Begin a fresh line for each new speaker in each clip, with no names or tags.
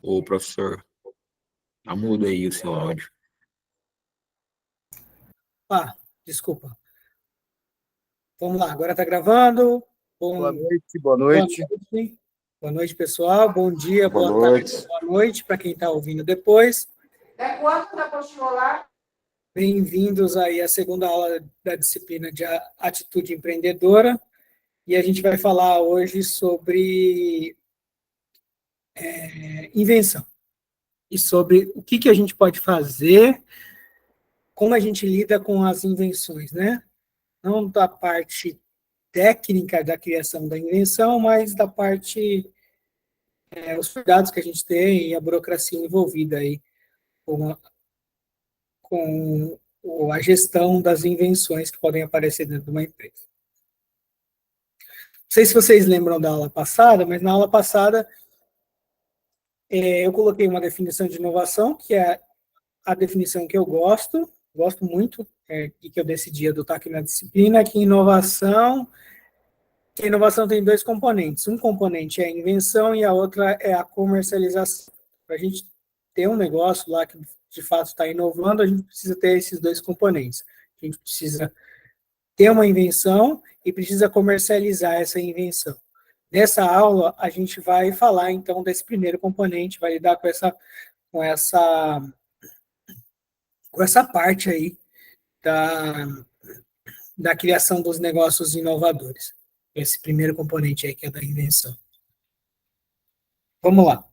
Ô, professor, muda aí o seu áudio.
Desculpa. Vamos lá, agora está gravando.
Boa noite, boa
Boa
noite.
noite. Boa noite, pessoal. Bom dia,
Boa
boa
noite.
tarde, boa noite para quem está ouvindo depois. Bem-vindos aí à segunda aula da disciplina de Atitude Empreendedora. E a gente vai falar hoje sobre invenção. E sobre o que a gente pode fazer, como a gente lida com as invenções, né? Não da parte técnica da criação da invenção, mas da parte, os cuidados que a gente tem e a burocracia envolvida aí com a gestão das invenções que podem aparecer dentro de uma empresa. Não sei se vocês lembram da aula passada, mas na aula passada eu coloquei uma definição de inovação, que é a definição que eu gosto muito, e que eu decidi adotar aqui na disciplina, que a inovação tem dois componentes. Um componente é a invenção e a outra é a comercialização. Para a gente ter um negócio lá que de fato está inovando, a gente precisa ter esses dois componentes. A gente precisa ter uma invenção e precisa comercializar essa invenção. Nessa aula, a gente vai falar, então, desse primeiro componente, vai lidar com essa parte aí da criação dos negócios inovadores. Esse primeiro componente aí, que é da invenção. Vamos lá.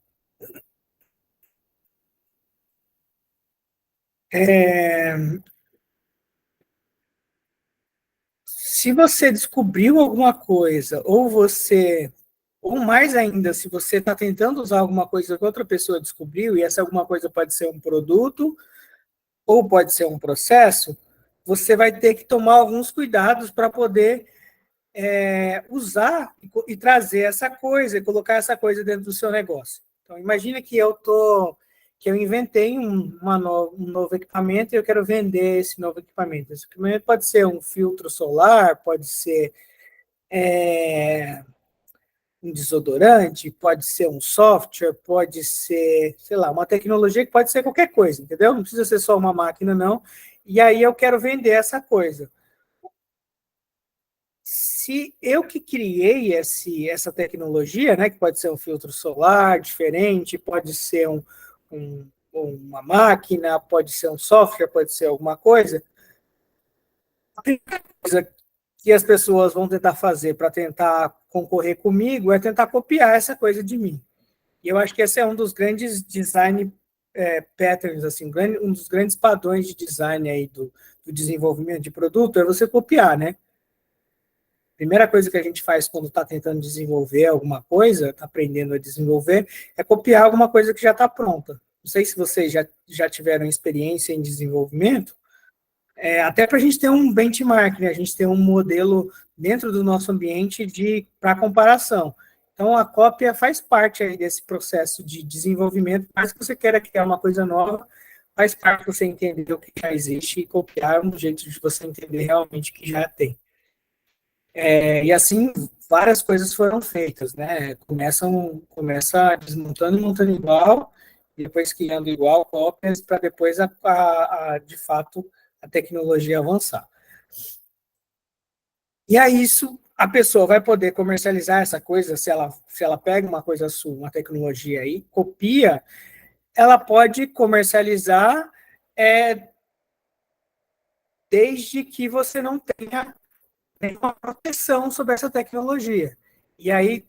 Se você descobriu alguma coisa, ou mais ainda, se você está tentando usar alguma coisa que outra pessoa descobriu, e essa alguma coisa pode ser um produto, ou pode ser um processo, você vai ter que tomar alguns cuidados para poder usar e trazer essa coisa, e colocar essa coisa dentro do seu negócio. Então, imagina que eu inventei um novo equipamento e eu quero vender esse novo equipamento. Esse equipamento pode ser um filtro solar, pode ser um desodorante, pode ser um software, pode ser, sei lá, uma tecnologia que pode ser qualquer coisa, entendeu? Não precisa ser só uma máquina, não. E aí eu quero vender essa coisa. Se eu que criei essa tecnologia, né, que pode ser um filtro solar diferente, pode ser uma máquina, pode ser um software, pode ser alguma coisa, a primeira coisa que as pessoas vão tentar fazer para tentar concorrer comigo é tentar copiar essa coisa de mim. E eu acho que esse é um dos grandes design patterns, assim, um dos grandes padrões de design aí do desenvolvimento de produto é você copiar, né? A primeira coisa que a gente faz quando está tentando desenvolver alguma coisa, está aprendendo a desenvolver, é copiar alguma coisa que já está pronta. Não sei se vocês já tiveram experiência em desenvolvimento, até para a gente ter um benchmark, né? A gente ter um modelo dentro do nosso ambiente para comparação. Então, a cópia faz parte aí desse processo de desenvolvimento, mas se você quer criar uma coisa nova, faz parte de você entender o que já existe e copiar um jeito de você entender realmente o que já tem. E assim, várias coisas foram feitas, né? Começa desmontando e montando igual, e depois criando igual cópias, para depois, de fato, a tecnologia avançar. E aí, a pessoa vai poder comercializar essa coisa, se ela pega uma coisa sua, uma tecnologia aí, copia, ela pode comercializar desde que você não tenha uma proteção sobre essa tecnologia. E aí,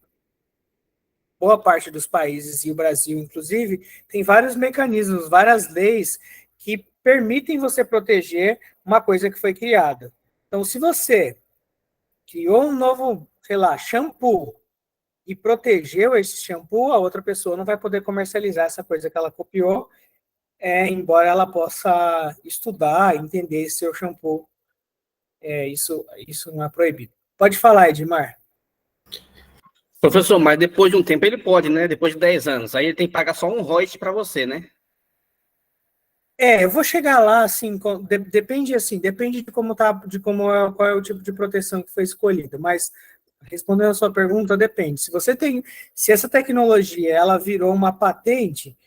boa parte dos países, e o Brasil, inclusive, tem vários mecanismos, várias leis que permitem você proteger uma coisa que foi criada. Então, se você criou um novo, sei lá, shampoo, e protegeu esse shampoo, a outra pessoa não vai poder comercializar essa coisa que ela copiou, embora ela possa estudar, entender esse seu shampoo. Isso não é proibido. Pode falar, Edmar.
Professor, mas depois de um tempo ele pode, né? Depois de 10 anos. Aí ele tem que pagar só um royalties para você, né?
Eu vou chegar lá, assim, depende de como tá, qual é o tipo de proteção que foi escolhida, mas Respondendo a sua pergunta, depende. Se essa tecnologia ela virou uma patente,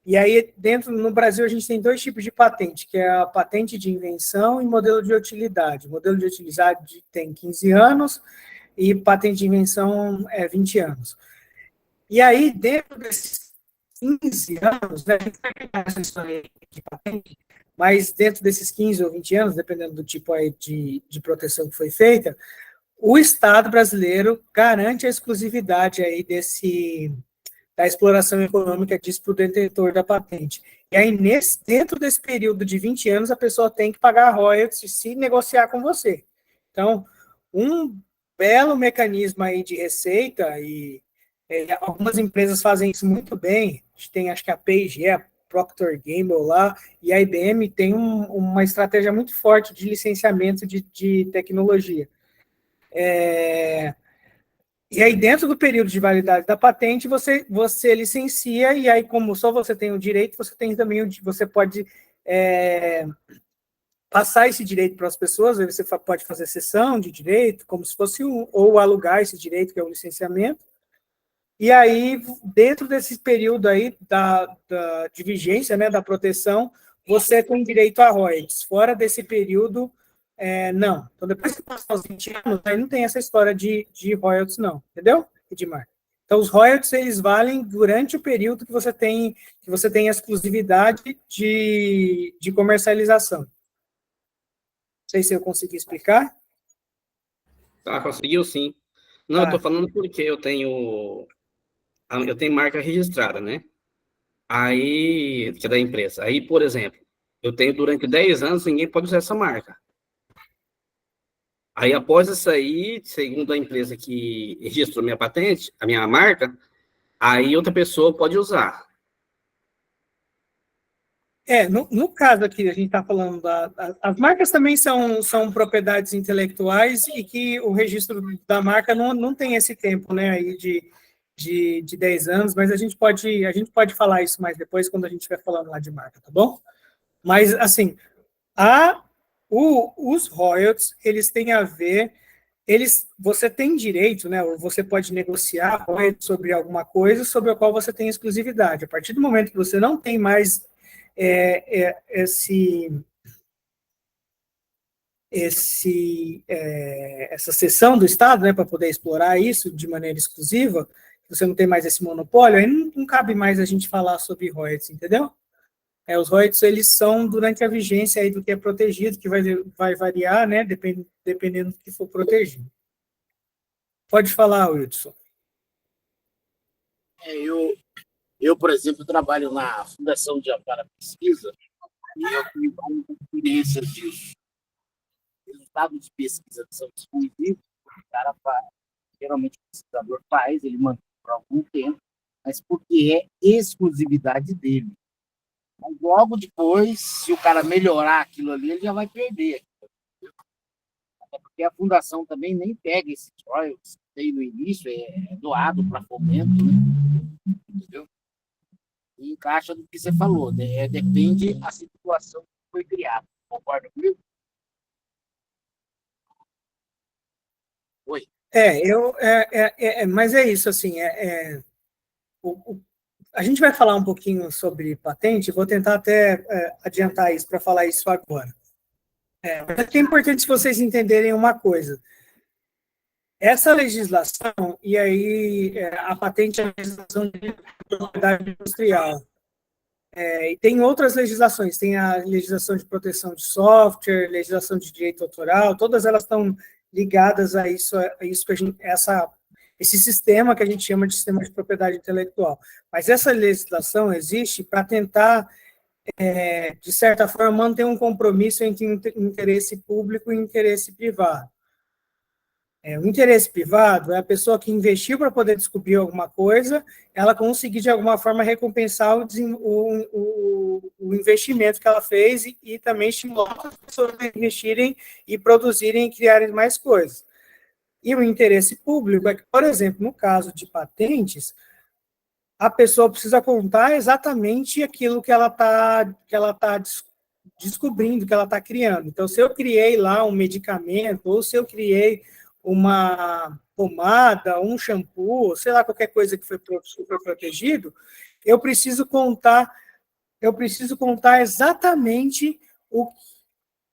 e aí no Brasil a gente tem dois tipos de patente, que é a patente de invenção e modelo de utilidade. O modelo de utilidade tem 15 anos e patente de invenção é 20 anos. E aí, dentro desses 15 anos, né, a gente vai pegar essa história de patente, mas dentro desses 15 ou 20 anos, dependendo do tipo aí de proteção que foi feita, o Estado brasileiro garante a exclusividade aí da exploração econômica disso para o detentor da patente. E aí, dentro desse período de 20 anos, a pessoa tem que pagar royalties se negociar com você. Então, um belo mecanismo aí de receita, e algumas empresas fazem isso muito bem. A gente tem, acho que a P&G, a Procter Gamble lá, e a IBM tem uma estratégia muito forte de licenciamento de tecnologia. E aí, dentro do período de validade da patente, você licencia, e aí, como só você tem o direito, você tem também você pode passar esse direito para as pessoas, aí você pode fazer cessão de direito, como se fosse ou alugar esse direito, que é o licenciamento. E aí, dentro desse período aí de vigência, né, da proteção, você tem direito a royalties. Fora desse período, não. Então, depois que passar os 20 anos, aí não tem essa história de royalties, não. Entendeu, Edmar? Então, os royalties, eles valem durante o período que você tem a exclusividade de comercialização. Não sei se eu consegui explicar.
Tá, conseguiu sim. Não, eu tô falando porque eu tenho marca registrada, né? Aí, que é da empresa. Aí, por exemplo, eu tenho durante 10 anos, ninguém pode usar essa marca. Aí, após isso aí, segundo a empresa que registrou minha patente, a minha marca, aí outra pessoa pode usar.
No caso aqui, a gente está falando as marcas também são propriedades intelectuais e que o registro da marca não tem esse tempo, né, aí de 10 anos, mas a gente pode falar isso mais depois, quando a gente estiver falando lá de marca, tá bom? Mas, assim, os royalties, eles têm a ver, você tem direito, né, ou você pode negociar royalties sobre alguma coisa sobre a qual você tem exclusividade. A partir do momento que você não tem mais essa cessão do Estado, né, para poder explorar isso de maneira exclusiva, você não tem mais esse monopólio, aí não cabe mais a gente falar sobre royalties, entendeu? Os royalties, eles são durante a vigência aí do que é protegido, que vai variar, né, dependendo do que for protegido. Pode falar, Wilson.
Eu, por exemplo, trabalho na Fundação de Amparo à Pesquisa e eu tenho uma experiência disso. Resultados de pesquisa são exclusivos, o cara faz, geralmente o pesquisador faz, ele mantém por algum tempo, mas porque é exclusividade dele. Mas logo depois, se o cara melhorar aquilo ali, ele já vai perder. Até porque a fundação também nem pega esses royalties que tem no início, é doado para fomento, né? Entendeu? E encaixa no que você falou, né? Depende da situação que foi criada. Concorda comigo? Oi.
Mas é isso, assim, a gente vai falar um pouquinho sobre patente, vou tentar até adiantar isso para falar isso agora. Mas é importante vocês entenderem uma coisa. Essa legislação, e aí a patente é a legislação de propriedade industrial. E tem outras legislações, tem a legislação de proteção de software, legislação de direito autoral, todas elas estão ligadas a isso que a gente, esse sistema que a gente chama de sistema de propriedade intelectual. Mas essa legislação existe para tentar, de certa forma, manter um compromisso entre interesse público e interesse privado. O interesse privado é a pessoa que investiu para poder descobrir alguma coisa, ela conseguir, de alguma forma, recompensar o investimento que ela fez e também estimular as pessoas a investirem e produzirem e criarem mais coisas. E o interesse público é que, por exemplo, no caso de patentes, a pessoa precisa contar exatamente aquilo que ela tá descobrindo, que ela está criando. Então, se eu criei lá um medicamento, ou se eu criei uma pomada, um shampoo, sei lá, qualquer coisa que foi protegido, eu preciso contar exatamente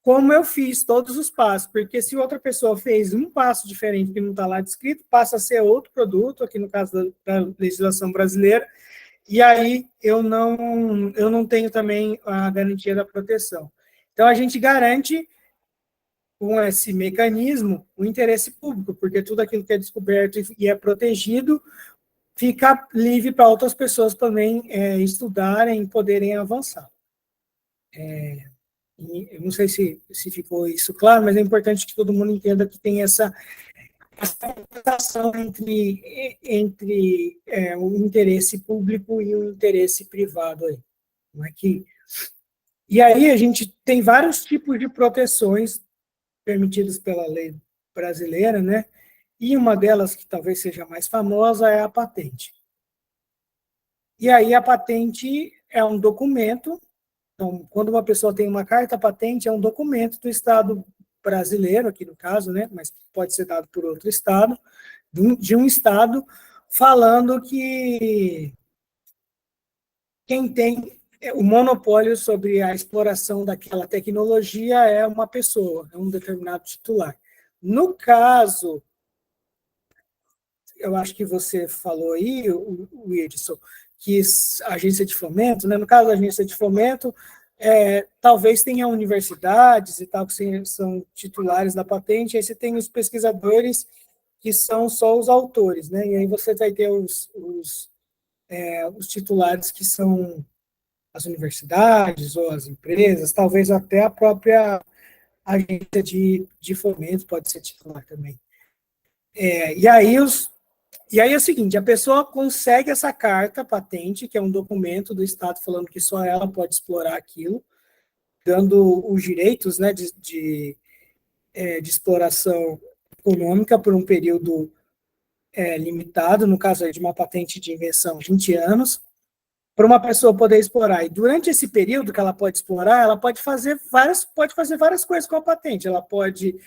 como eu fiz todos os passos, porque se outra pessoa fez um passo diferente que não está lá descrito, passa a ser outro produto, aqui no caso da legislação brasileira, e aí eu não tenho também a garantia da proteção. Então, a gente garante, com esse mecanismo, o interesse público, porque tudo aquilo que é descoberto e é protegido fica livre para outras pessoas também estudarem e poderem avançar. Eu não sei se ficou isso claro, mas é importante que todo mundo entenda que tem essa relação entre o interesse público e o interesse privado aí. Não é que... E aí a gente tem vários tipos de proteções permitidas pela lei brasileira, né? E uma delas, que talvez seja mais famosa, é a patente. E aí a patente é um documento. Então, quando uma pessoa tem uma carta patente, é um documento do Estado brasileiro, aqui no caso, né? Mas pode ser dado por outro Estado, de um Estado, falando que quem tem o monopólio sobre a exploração daquela tecnologia é uma pessoa, é um determinado titular. No caso, eu acho que você falou aí, o Edson, que a agência de fomento, né? No caso da agência de fomento, talvez tenha universidades e tal, que são titulares da patente, aí você tem os pesquisadores, que são só os autores, né? E aí você vai ter os titulares, que são as universidades ou as empresas, talvez até a própria agência de fomento pode ser titular também. E aí é o seguinte, a pessoa consegue essa carta patente, que é um documento do Estado falando que só ela pode explorar aquilo, dando os direitos, né, de exploração econômica por um período limitado, no caso aí de uma patente de invenção, 20 anos, para uma pessoa poder explorar. E durante esse período que ela pode explorar, ela pode fazer várias coisas com a patente. Ela pode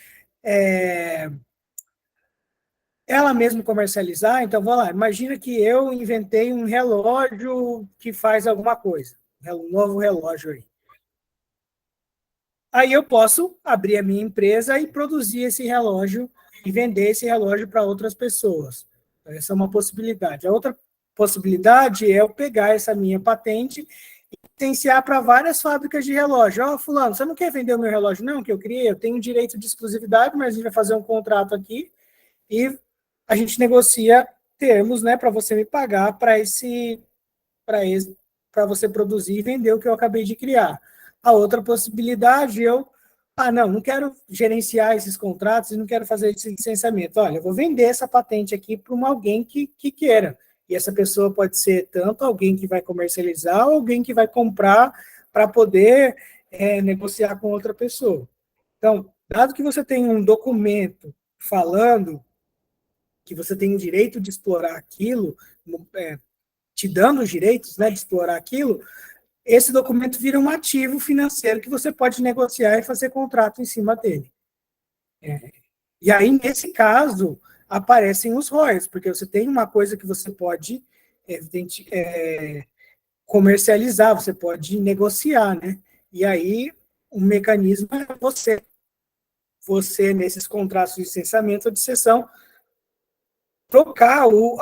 ela mesma comercializar. Então, vamos lá, imagina que eu inventei um relógio que faz alguma coisa, um novo relógio aí. Aí eu posso abrir a minha empresa e produzir esse relógio e vender esse relógio para outras pessoas. Essa é uma possibilidade. A outra possibilidade é eu pegar essa minha patente e licenciar para várias fábricas de relógio. Fulano, você não quer vender o meu relógio? Não, que eu criei, eu tenho direito de exclusividade, mas a gente vai fazer um contrato aqui e a gente negocia termos, né, para você me pagar para você produzir e vender o que eu acabei de criar. A outra possibilidade, não quero gerenciar esses contratos e não quero fazer esse licenciamento. Olha, eu vou vender essa patente aqui para alguém que queira. E essa pessoa pode ser tanto alguém que vai comercializar ou alguém que vai comprar para poder negociar com outra pessoa. Então, dado que você tem um documento falando que você tem o direito de explorar aquilo, te dando os direitos, né, de explorar aquilo, esse documento vira um ativo financeiro que você pode negociar e fazer contrato em cima dele. E aí, nesse caso, aparecem os royalties, porque você tem uma coisa que você pode comercializar, você pode negociar, né? E aí, o mecanismo é você nesses contratos de licenciamento ou de cessão, trocar o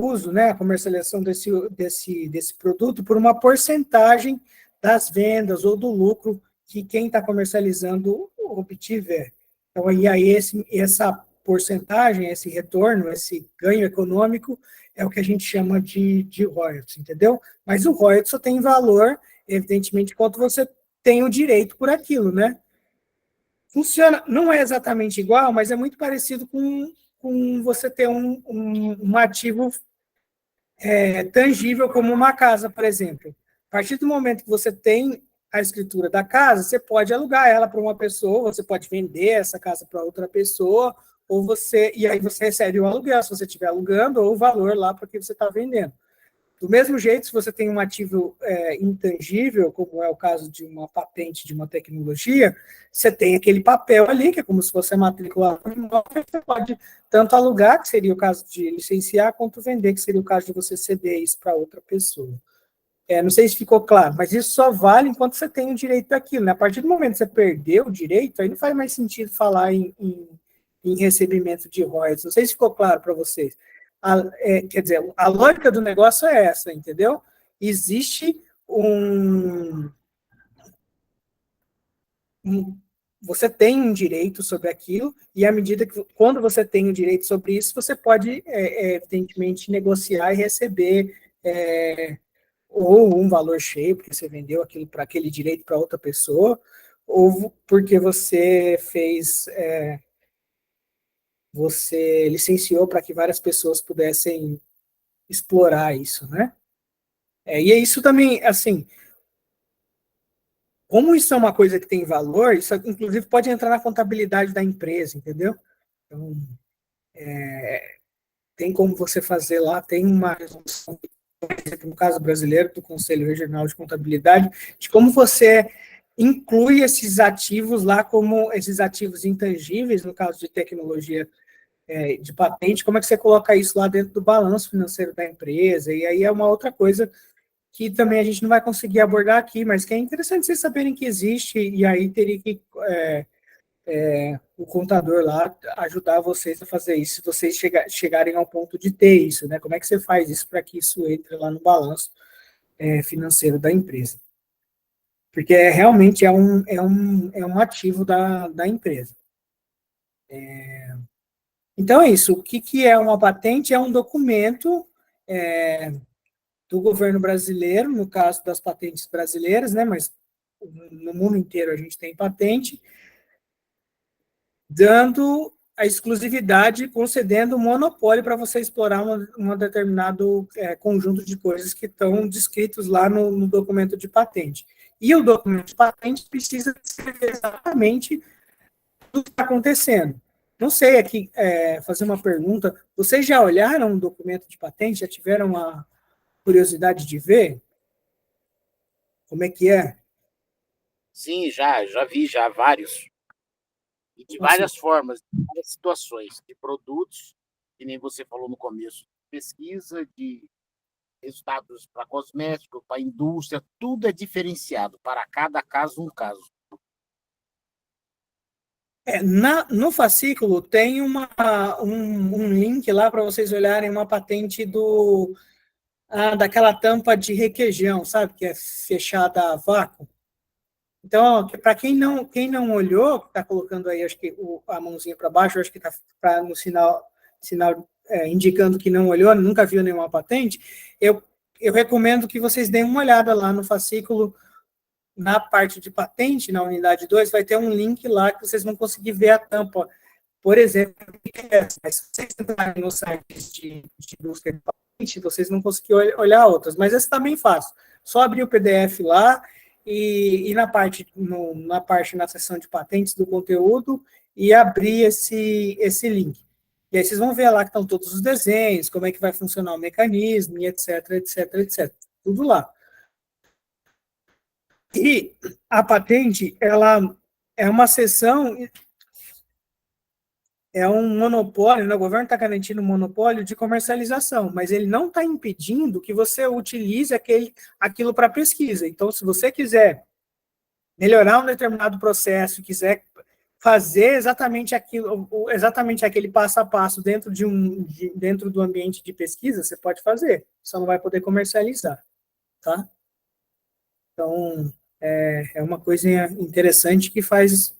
uso, né, a comercialização desse produto por uma porcentagem das vendas ou do lucro que quem está comercializando obtiver. Então, aí essa porcentagem, esse retorno, esse ganho econômico é o que a gente chama de royalties, entendeu? Mas o royalties só tem valor, evidentemente, quanto você tem o direito por aquilo, né? Funciona, não é exatamente igual, mas é muito parecido com você ter um ativo tangível, como uma casa, por exemplo. A partir do momento que você tem a escritura da casa, você pode alugar ela para uma pessoa, você pode vender essa casa para outra pessoa, e aí você recebe o aluguel, se você estiver alugando, ou o valor lá para que você está vendendo. Do mesmo jeito, se você tem um ativo intangível, como é o caso de uma patente de uma tecnologia, você tem aquele papel ali, que é como se fosse matricular um imóvel, você pode tanto alugar, que seria o caso de licenciar, quanto vender, que seria o caso de você ceder isso para outra pessoa. Não sei se ficou claro, mas isso só vale enquanto você tem o direito daquilo, né? A partir do momento que você perdeu o direito, aí não faz mais sentido falar em recebimento de royalties. Não sei se ficou claro para vocês. Quer dizer, a lógica do negócio é essa, entendeu? Existe você tem um direito sobre aquilo, e à medida que, quando você tem o direito sobre isso, você pode, evidentemente, negociar e receber ou um valor cheio, porque você vendeu aquilo para aquele direito para outra pessoa, ou porque você você licenciou para que várias pessoas pudessem explorar isso, né? E é isso também, assim, como isso é uma coisa que tem valor, isso inclusive pode entrar na contabilidade da empresa, entendeu? Então, tem como você fazer lá, tem uma resolução, no caso brasileiro, do Conselho Regional de Contabilidade, de como você inclui esses ativos lá como esses ativos intangíveis, no caso de tecnologia de patente, como é que você coloca isso lá dentro do balanço financeiro da empresa, e aí é uma outra coisa que também a gente não vai conseguir abordar aqui, mas que é interessante vocês saberem que existe, e aí teria que o contador lá ajudar vocês a fazer isso, se vocês chegarem ao ponto de ter isso, né? Como é que você faz isso para que isso entre lá no balanço financeiro da empresa? Porque realmente é um ativo da empresa. Então é isso. O que é uma patente? É um documento do governo brasileiro, no caso das patentes brasileiras, né? Mas no mundo inteiro a gente tem patente, dando a exclusividade, concedendo o monopólio para você explorar um determinado conjunto de coisas que estão descritos lá no documento de patente. E o documento de patente precisa descrever exatamente o que está acontecendo. Não sei aqui fazer uma pergunta. Vocês já olharam um documento de patente? Já tiveram a curiosidade de ver? Como é que é?
Sim, já vi vários. E de várias formas, de várias situações, de produtos, que nem você falou no começo, pesquisa, de resultados para cosmético, para indústria, tudo é diferenciado, para cada caso um caso.
No fascículo tem um link lá para vocês olharem uma patente daquela tampa de requeijão, sabe? Que é fechada a vácuo. Então, para quem não olhou, está colocando aí, acho que a mãozinha para baixo, acho que está no sinal indicando que não olhou, nunca viu nenhuma patente, eu recomendo que vocês deem uma olhada lá no fascículo, na parte de patente, na unidade 2, vai ter um link lá que vocês vão conseguir ver a tampa. Por exemplo, mas se vocês entrarem no site de busca de patente, vocês não conseguirem olhar outras, mas esse está bem fácil. Só abrir o PDF lá e na parte, na seção de patentes do conteúdo e abrir esse link. E aí vocês vão ver lá que estão todos os desenhos, como é que vai funcionar o mecanismo, e etc, etc, etc. Tudo lá. E a patente, ela é uma seção, é um monopólio, né? O governo está garantindo um monopólio de comercialização, mas ele não está impedindo que você utilize aquilo para pesquisa. Então, se você quiser melhorar um determinado processo, quiser fazer exatamente aquele passo a passo dentro dentro do ambiente de pesquisa, você pode fazer, só não vai poder comercializar, tá? Então, é uma coisa interessante que faz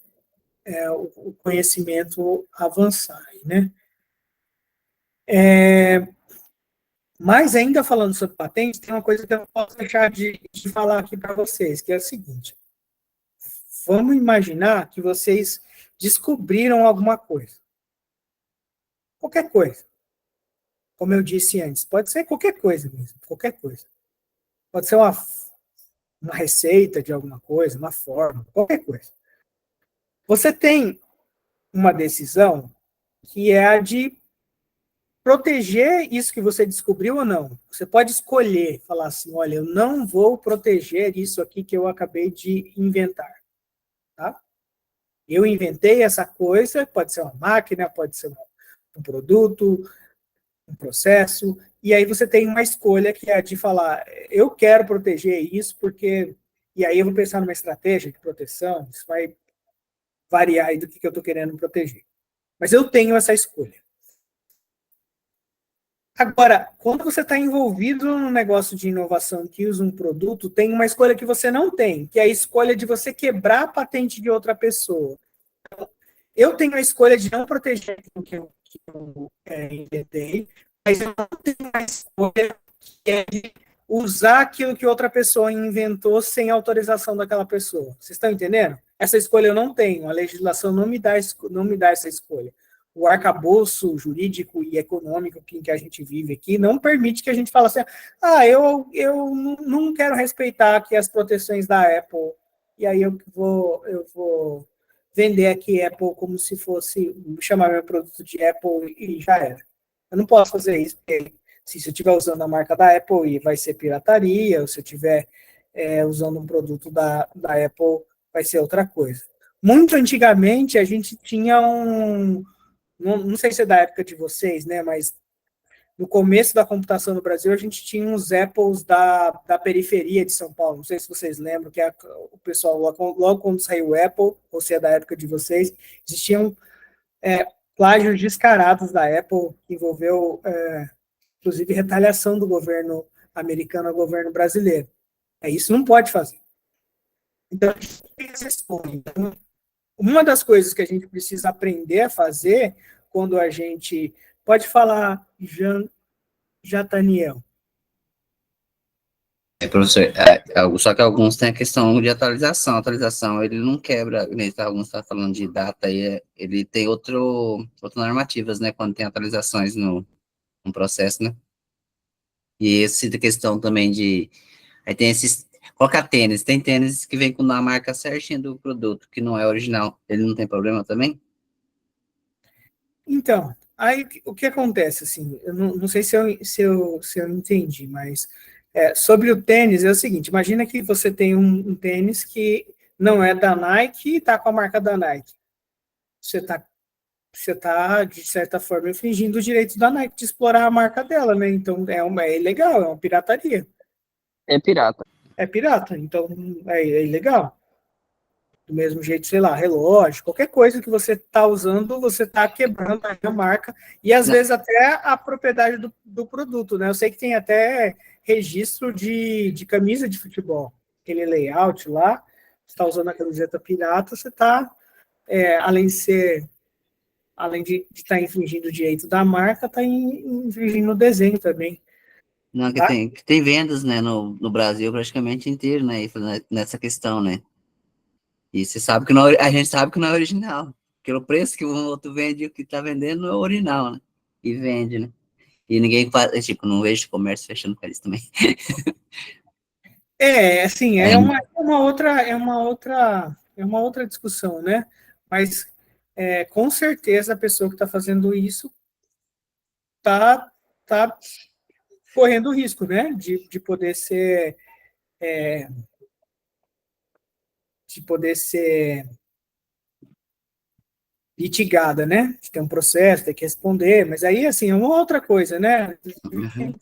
o conhecimento avançar, né? Mas ainda falando sobre patentes, tem uma coisa que eu não posso deixar de falar aqui para vocês, que é o seguinte. Vamos imaginar que vocês descobriram alguma coisa. Qualquer coisa. Como eu disse antes, pode ser qualquer coisa mesmo, qualquer coisa. Pode ser uma receita de alguma coisa, uma forma, qualquer coisa. Você tem uma decisão que é a de proteger isso que você descobriu ou não. Você pode escolher, falar assim, olha, eu não vou proteger isso aqui que eu acabei de inventar. Tá? Eu inventei essa coisa, pode ser uma máquina, pode ser um produto, um processo, e aí você tem uma escolha que é de falar, eu quero proteger isso porque... E aí eu vou pensar numa estratégia de proteção, isso vai variar aí do que eu estou querendo proteger. Mas eu tenho essa escolha. Agora, quando você está envolvido num negócio de inovação que usa um produto, tem uma escolha que você não tem, que é a escolha de você quebrar a patente de outra pessoa. Eu tenho a escolha de não proteger aquilo que eu inventei, mas eu não tenho a escolha que é de usar aquilo que outra pessoa inventou sem autorização daquela pessoa. Vocês estão entendendo? Essa escolha eu não tenho, a legislação não me dá essa escolha. O arcabouço jurídico e econômico que a gente vive aqui não permite que a gente fale assim, eu não quero respeitar aqui as proteções da Apple, e aí eu vou vender aqui Apple como se fosse, chamar meu produto de Apple e já era. Eu não posso fazer isso, porque se eu estiver usando a marca da Apple, vai ser pirataria, ou se eu estiver usando um produto da Apple, vai ser outra coisa. Muito antigamente, a gente tinha não sei se é da época de vocês, né, mas no começo da computação no Brasil, a gente tinha uns Apples da periferia de São Paulo. Não sei se vocês lembram, que o pessoal, logo quando saiu o Apple, ou se é da época de vocês, existiam plágios descarados da Apple, que envolveu, inclusive, retaliação do governo americano ao governo brasileiro. Isso não pode fazer. Então, a gente tem essa escolha. Então, uma das coisas que a gente precisa aprender a fazer quando a gente... Pode falar, Jataniel.
Professor, só que alguns têm a questão de atualização. A atualização, ele não quebra, alguns estão falando de data, ele tem outras normativas, né, quando tem atualizações no processo, né? E essa questão também de... Aí tem esses... Colocar tênis, tem tênis que vem com a marca certinha do produto, que não é original. Ele não tem problema também?
Então, aí o que acontece, assim, eu não sei se eu entendi, mas sobre o tênis é o seguinte, imagina que você tem um tênis que não é da Nike e está com a marca da Nike. Você tá, de certa forma, infringindo os direitos da Nike de explorar a marca dela, né? Então, é ilegal, é uma pirataria.
É pirata.
É pirata, então é ilegal. Do mesmo jeito, sei lá, relógio, qualquer coisa que você está usando, você está quebrando a marca e, às vezes, até a propriedade do produto, né? Eu sei que tem até registro de camisa de futebol, aquele layout lá, você está usando a camiseta pirata, você está, além de estar infringindo o direito da marca, está infringindo o desenho também.
Não,
Tá?
que tem vendas, né, no Brasil praticamente inteiro, né, nessa questão, né. E você sabe que não, a gente sabe que não é original. Pelo preço que o outro vende, o que tá vendendo não é original, né? E vende, né? E ninguém faz, tipo, não vejo comércio fechando com eles também.
Assim, é uma outra discussão, né? Mas com certeza a pessoa que está fazendo isso está correndo risco, né? De poder ser litigada, né? De ter um processo, ter que responder, mas aí, assim, é uma outra coisa, né?
Uhum.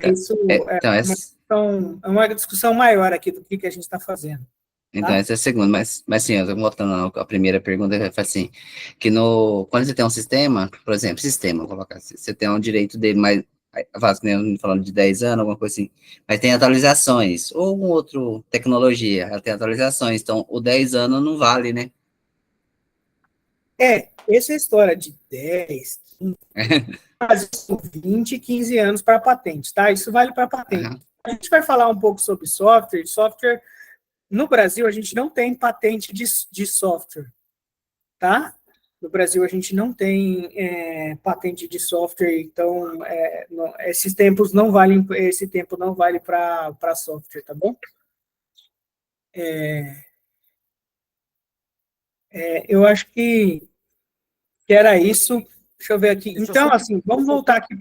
Isso é uma discussão maior aqui do que a gente está fazendo.
Então, essa é a segunda, mas sim, eu tô voltando à primeira pergunta, eu falo assim, que quando você tem um sistema, por exemplo, vou colocar assim, você tem um direito dele, mas, falando de 10 anos, alguma coisa assim, mas tem atualizações, ou alguma outra tecnologia, ela tem atualizações, então o 10 anos não vale, né?
Essa história de 10, 20, 15 anos para patente, tá? Isso vale para patente.
Uhum.
A gente vai falar um pouco sobre software. Software, no Brasil, a gente não tem patente de software, tá? No Brasil, a gente não tem patente de software, então esse tempo não vale para software, tá bom? Eu acho que era isso. Deixa eu ver aqui.
Deixa eu
Então,
só-
assim, vamos voltar aqui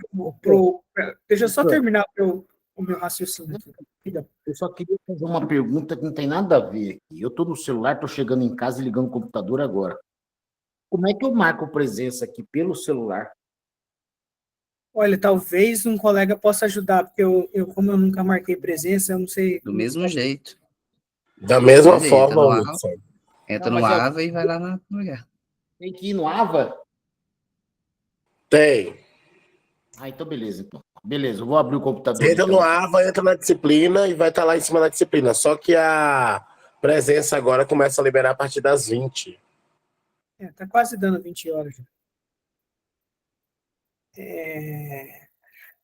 deixa eu só terminar o meu raciocínio aqui. Rapidão.
Eu só queria fazer uma pergunta que não tem nada a ver aqui. Eu estou no celular, estou chegando em casa e ligando o computador agora. Como é que eu marco presença aqui pelo celular?
Olha, talvez um colega possa ajudar, porque como eu nunca marquei presença, eu não sei.
Do mesmo jeito.
Da mesma
Entra
forma,
no AVA,
Wilson.
entra
Não,
no
mas
AVA e vai lá no lugar.
Tem que ir no AVA?
Tem.
Ah, então beleza. Então. Beleza, eu vou abrir o computador.
Você entra
então.
no AVA, entra na disciplina e vai estar lá em cima da disciplina. Só que a presença agora começa a liberar a partir das 20.
Tá quase dando 20 horas.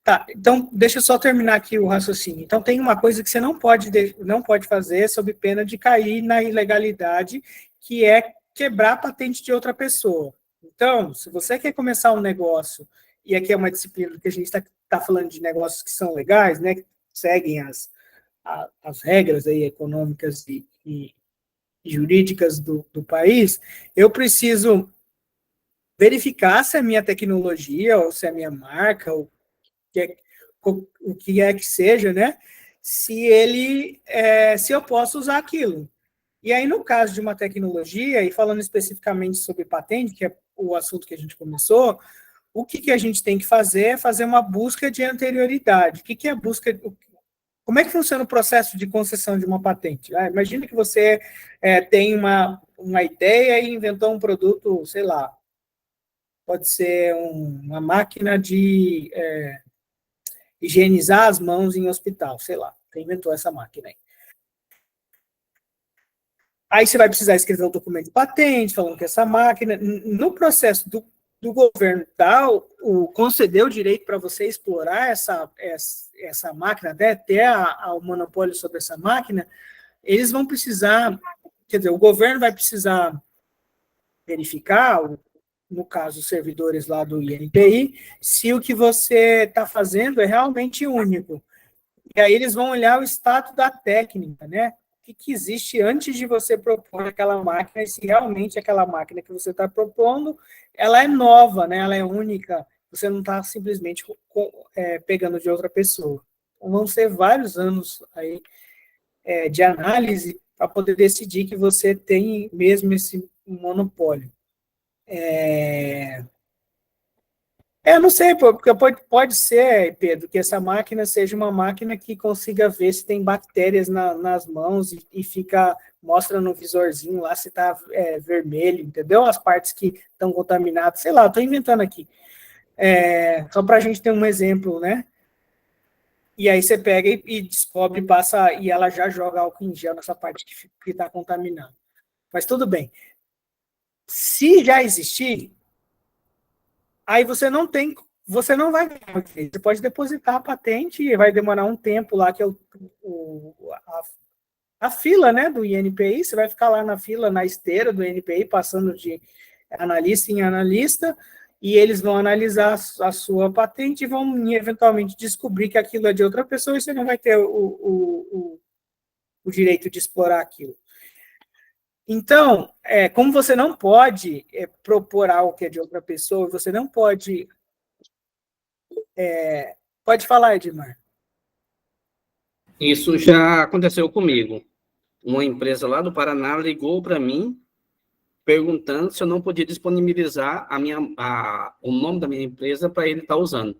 Tá, então deixa eu só terminar aqui o raciocínio. Então tem uma coisa que você não pode fazer sob pena de cair na ilegalidade, que é quebrar a patente de outra pessoa. Então, se você quer começar um negócio, e aqui é uma disciplina que a gente está falando de negócios que são legais, né, que seguem as regras aí econômicas e jurídicas do país, eu preciso verificar se a minha tecnologia, ou se a minha marca, ou o que é que seja, né? Se eu posso usar aquilo. E aí, no caso de uma tecnologia, e falando especificamente sobre patente, que é o assunto que a gente começou, o que a gente tem que fazer é fazer uma busca de anterioridade. O que é a busca? Como é que funciona o processo de concessão de uma patente? Imagina que você tem uma ideia e inventou um produto, sei lá, pode ser uma máquina de higienizar as mãos em hospital, sei lá, você inventou essa máquina aí. Aí você vai precisar escrever um documento de patente, falando que essa máquina, no processo do governo tal, concedeu o direito para você explorar essa máquina, até ter o monopólio sobre essa máquina, eles vão precisar, quer dizer, o governo vai precisar verificar, no caso, os servidores lá do INPI, se o que você está fazendo é realmente único. E aí eles vão olhar o status da técnica, né? O que existe antes de você propor aquela máquina, e se realmente aquela máquina que você está propondo, ela é nova, né? Ela é única, você não está simplesmente pegando de outra pessoa. Então, vão ser vários anos aí de análise para poder decidir que você tem mesmo esse monopólio. Não sei, porque pode ser, Pedro, que essa máquina seja uma máquina que consiga ver se tem bactérias nas mãos e mostra no visorzinho lá se está vermelho, entendeu? As partes que estão contaminadas, sei lá, estou inventando aqui. Só para a gente ter um exemplo, né? E aí você pega e descobre, passa, e ela já joga álcool em gel nessa parte que está contaminada. Mas tudo bem. Se já existir, aí você não vai ganhar o direito. Você pode depositar a patente e vai demorar um tempo lá, que é a fila, né, do INPI. Você vai ficar lá na fila, na esteira do INPI, passando de analista em analista, e eles vão analisar a sua patente e vão eventualmente descobrir que aquilo é de outra pessoa e você não vai ter o direito de explorar aquilo. Então, como você não pode propor algo que é de outra pessoa, você não pode... pode falar, Edmar.
Isso já aconteceu comigo. Uma empresa lá do Paraná ligou para mim perguntando se eu não podia disponibilizar o nome da minha empresa para ele estar usando.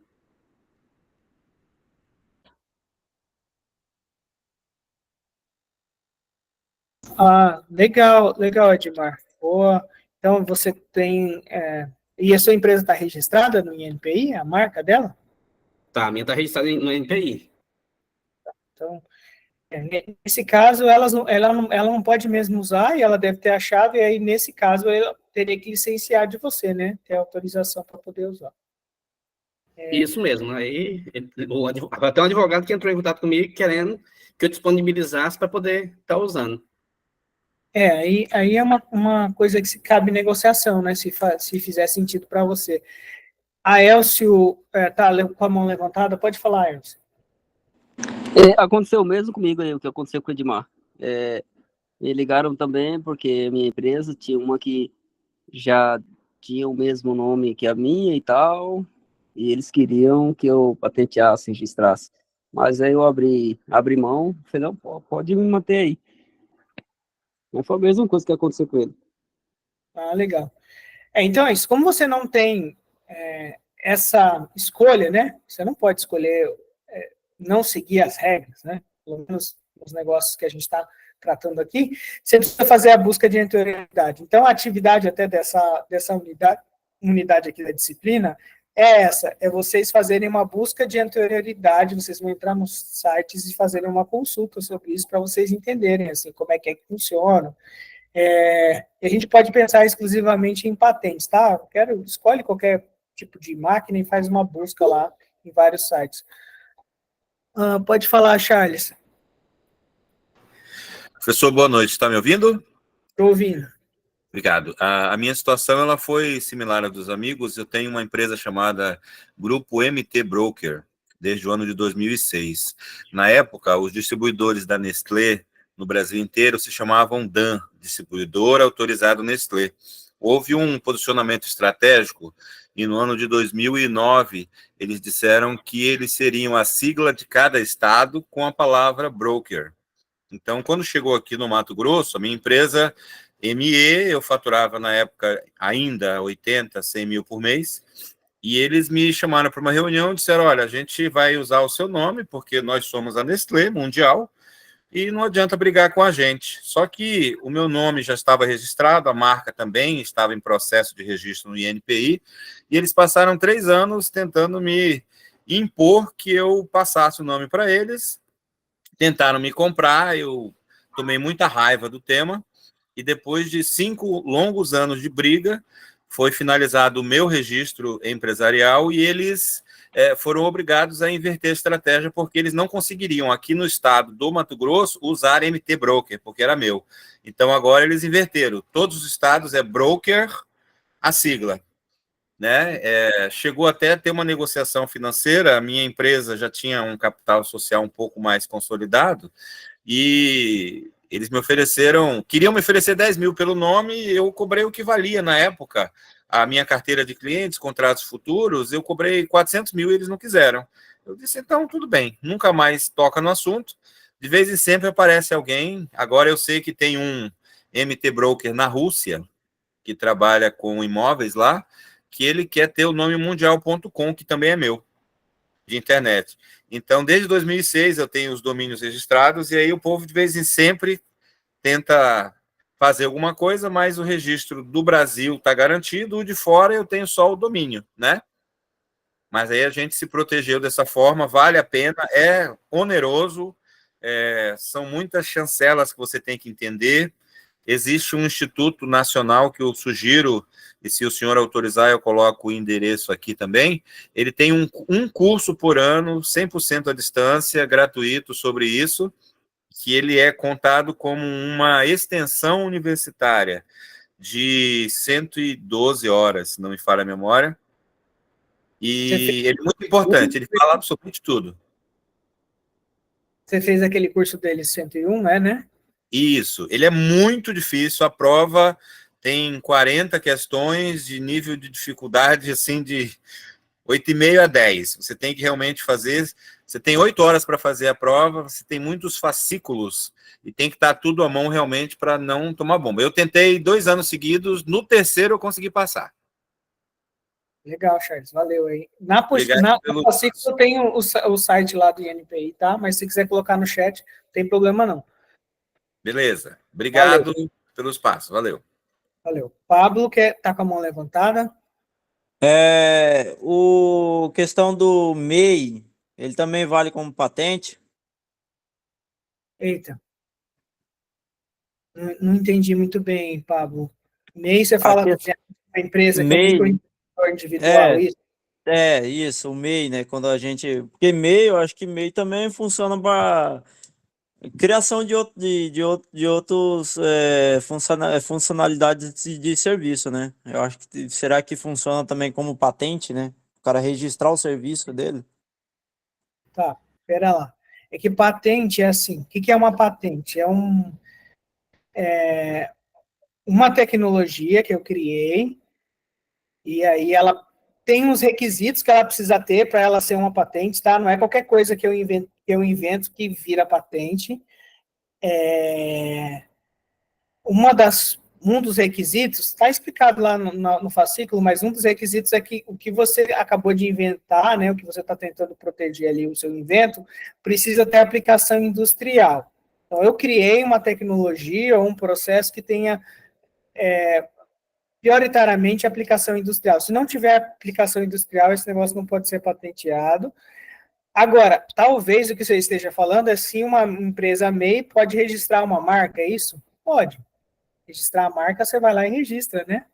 Legal, Edmar. Boa. Então, você tem... E a sua empresa está registrada no INPI, a marca dela?
Tá, a minha está registrada no NPI.
Então, nesse caso, ela não pode mesmo usar, e ela deve ter a chave, e aí, nesse caso, ela teria que licenciar de você, né? Ter autorização para poder usar.
Isso mesmo. Aí, até um advogado que entrou em contato comigo querendo que eu disponibilizasse para poder estar usando.
Aí é uma coisa que cabe negociação, né? Se fizer sentido para você. A Elcio está com a mão levantada. Pode falar, Elcio.
Aconteceu mesmo comigo aí, o que aconteceu com o Edmar. Me ligaram também porque minha empresa tinha uma que já tinha o mesmo nome que a minha e tal, e eles queriam que eu patenteasse, registrasse. Mas aí eu abri mão, falei, não, pode me manter aí. Mas foi a mesma coisa que aconteceu com ele.
Ah, legal. Então é isso. Como você não tem essa escolha, né? Você não pode escolher não seguir as regras, né? Pelo menos nos negócios que a gente está tratando aqui, você precisa fazer a busca de anterioridade. Então, a atividade até dessa unidade aqui da disciplina é essa, é vocês fazerem uma busca de anterioridade, vocês vão entrar nos sites e fazerem uma consulta sobre isso para vocês entenderem, assim, como é que funciona. E a gente pode pensar exclusivamente em patentes, tá? Escolhe qualquer tipo de máquina e faz uma busca lá em vários sites. Pode falar, Charles.
Professor, boa noite. Está me ouvindo?
Estou ouvindo.
Obrigado. A minha situação ela foi similar à dos amigos. Eu tenho uma empresa chamada Grupo MT Broker, desde o ano de 2006. Na época, os distribuidores da Nestlé no Brasil inteiro se chamavam DAN, Distribuidor Autorizado Nestlé. Houve um posicionamento estratégico e no ano de 2009 eles disseram que eles seriam a sigla de cada estado com a palavra broker. Então, quando chegou aqui no Mato Grosso, a minha empresa ME, eu faturava na época ainda 80, 100 mil por mês, e eles me chamaram para uma reunião e disseram, olha, a gente vai usar o seu nome, porque nós somos a Nestlé Mundial, e não adianta brigar com a gente. Só que o meu nome já estava registrado, a marca também estava em processo de registro no INPI, e eles passaram 3 anos tentando me impor que eu passasse o nome para eles, tentaram me comprar, eu tomei muita raiva do tema, e depois de 5 longos anos de briga, foi finalizado o meu registro empresarial e eles foram obrigados a inverter a estratégia porque eles não conseguiriam, aqui no estado do Mato Grosso, usar MT Broker, porque era meu. Então, agora eles inverteram. Todos os estados é broker, a sigla. Né? Chegou até a ter uma negociação financeira, a minha empresa já tinha um capital social um pouco mais consolidado, e eles queriam me oferecer 10 mil pelo nome, e eu cobrei o que valia na época. A minha carteira de clientes, contratos futuros, eu cobrei 400 mil e eles não quiseram. Eu disse, então, tudo bem, nunca mais toca no assunto. De vez em sempre aparece alguém, agora eu sei que tem um MT Broker na Rússia, que trabalha com imóveis lá, que ele quer ter o nome mundial.com, que também é meu, de internet. Então, desde 2006 eu tenho os domínios registrados, e aí o povo de vez em sempre tenta fazer alguma coisa, mas o registro do Brasil está garantido, o de fora eu tenho só o domínio, né? Mas aí a gente se protegeu dessa forma, vale a pena, é oneroso, são muitas chancelas que você tem que entender. Existe um Instituto Nacional que eu sugiro, e se o senhor autorizar, eu coloco o endereço aqui também. Ele tem um curso por ano, 100% à distância, gratuito sobre isso, que ele é contado como uma extensão universitária de 112 horas, se não me falha a memória. E ele é muito importante, ele fala absolutamente tudo.
Você fez aquele curso dele 101, né?
Isso, ele é muito difícil, a prova tem 40 questões de nível de dificuldade, assim, de 8,5 a 10. Você tem que realmente fazer, você tem 8 horas para fazer a prova, você tem muitos fascículos, e tem que estar tudo à mão realmente para não tomar bomba. Eu tentei 2 anos seguidos, no terceiro eu consegui passar.
Legal, Charles, valeu aí.
Obrigado
Na
pelo...
fascículo tem o site lá do INPI, tá? Mas se quiser colocar no chat, não tem problema não.
Beleza, obrigado pelo espaço, valeu.
Valeu. Pablo, tá com a mão levantada?
O questão do MEI, ele também vale como patente?
Eita. Não entendi muito bem, Pablo. MEI, você fala da empresa que é
MEI,
microempreendedor individual, isso?
isso, o MEI, né? Quando a gente. Porque MEI, eu acho que MEI também funciona para criação de outros funcionalidades de serviço, né? Eu acho que será que funciona também como patente, né? O cara registrar o serviço dele.
Tá, pera lá. É que patente é assim. O que é uma patente? É uma tecnologia que eu criei E aí ela tem uns requisitos que ela precisa ter para ela ser uma patente, tá? Não é qualquer coisa que eu invento que vira patente. Um dos requisitos, está explicado lá no fascículo, mas um dos requisitos é que o que você acabou de inventar, né, o que você está tentando proteger ali, o seu invento, precisa ter aplicação industrial. Então, eu criei uma tecnologia ou um processo que tenha prioritariamente aplicação industrial. Se não tiver aplicação industrial, esse negócio não pode ser patenteado. Agora, talvez o que você esteja falando é se uma empresa MEI pode registrar uma marca, é isso? Pode. Registrar a marca, você vai lá e registra, né?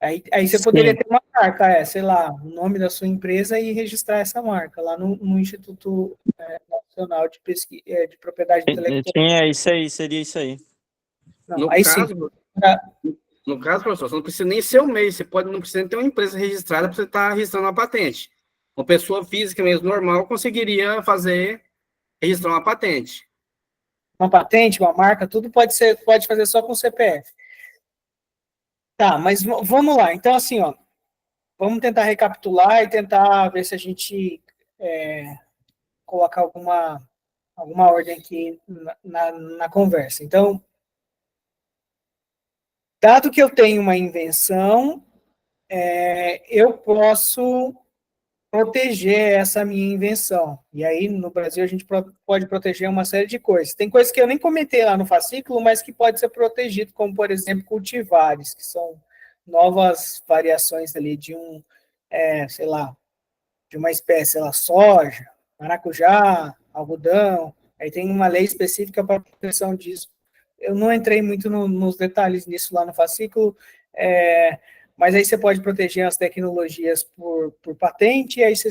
Aí você poderia ter uma marca, sei lá, o nome da sua empresa e registrar essa marca lá no Instituto Nacional de Pesquisa, de Propriedade Intelectual.
Isso aí, seria isso aí.
Não,
No
aí
caso,
sim.
No caso, professor, você não precisa nem ser o MEI, você não precisa nem ter uma empresa registrada para você estar registrando uma patente. Uma pessoa física mesmo, normal, conseguiria registrar uma patente.
Uma patente, uma marca, tudo pode fazer só com CPF. Tá, mas vamos lá. Então, assim, ó, vamos tentar recapitular e tentar ver se a gente coloca alguma ordem aqui na conversa. Então, dado que eu tenho uma invenção, eu posso proteger essa minha invenção. E aí, no Brasil, a gente pode proteger uma série de coisas. Tem coisas que eu nem comentei lá no fascículo, mas que pode ser protegido, como, por exemplo, cultivares, que são novas variações ali de sei lá, de uma espécie, sei lá, soja, maracujá, algodão. Aí tem uma lei específica para a proteção disso. Eu não entrei muito nos detalhes nisso lá no fascículo, mas aí você pode proteger as tecnologias por patente, e aí você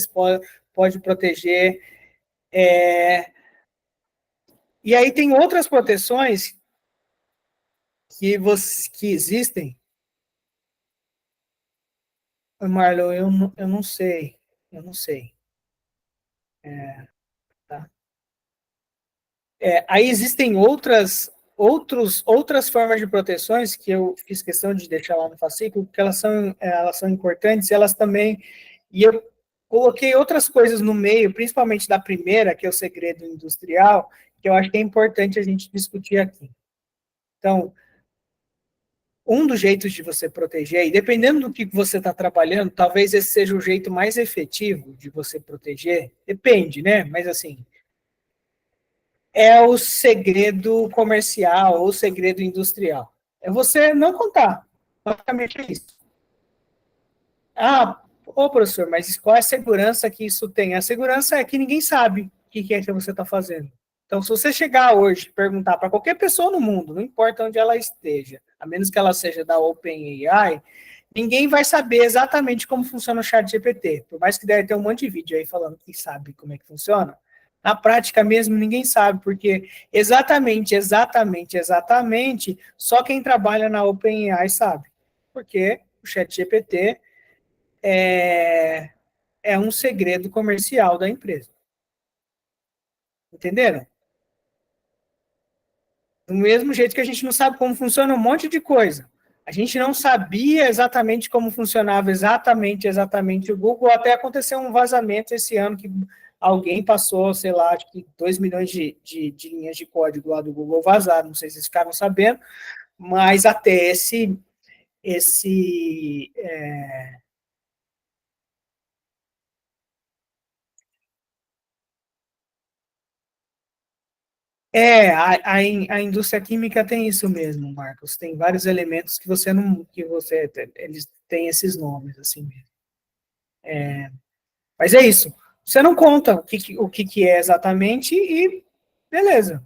pode proteger... E aí tem outras proteções que existem. Marlon, eu não sei. Tá. Aí existem outras formas de proteções que eu fiz questão de deixar lá no fascículo, porque elas são importantes, elas também... E eu coloquei outras coisas no meio, principalmente da primeira, que é o segredo industrial, que eu acho que é importante a gente discutir aqui. Então, um dos jeitos de você proteger, e dependendo do que você está trabalhando, talvez esse seja o jeito mais efetivo de você proteger, depende, né? Mas assim, é o segredo comercial ou segredo industrial. É você não contar. Basicamente é isso. Professor, mas qual é a segurança que isso tem? A segurança é que ninguém sabe o que é que você está fazendo. Então, se você chegar hoje e perguntar para qualquer pessoa no mundo, não importa onde ela esteja, a menos que ela seja da OpenAI, ninguém vai saber exatamente como funciona o ChatGPT. Por mais que deve ter um monte de vídeo aí falando que sabe como é que funciona, na prática mesmo ninguém sabe, porque exatamente, só quem trabalha na OpenAI sabe. Porque o ChatGPT é um segredo comercial da empresa. Entenderam? Do mesmo jeito que a gente não sabe como funciona um monte de coisa. A gente não sabia exatamente como funcionava exatamente o Google, até aconteceu um vazamento esse ano que alguém passou, sei lá, acho que 2 milhões de linhas de código lá do Google vazado, não sei se vocês ficaram sabendo, mas até a indústria química tem isso mesmo, Marcos. Tem vários elementos que eles têm esses nomes, assim mesmo. Mas é isso. Você não conta o que é exatamente e beleza.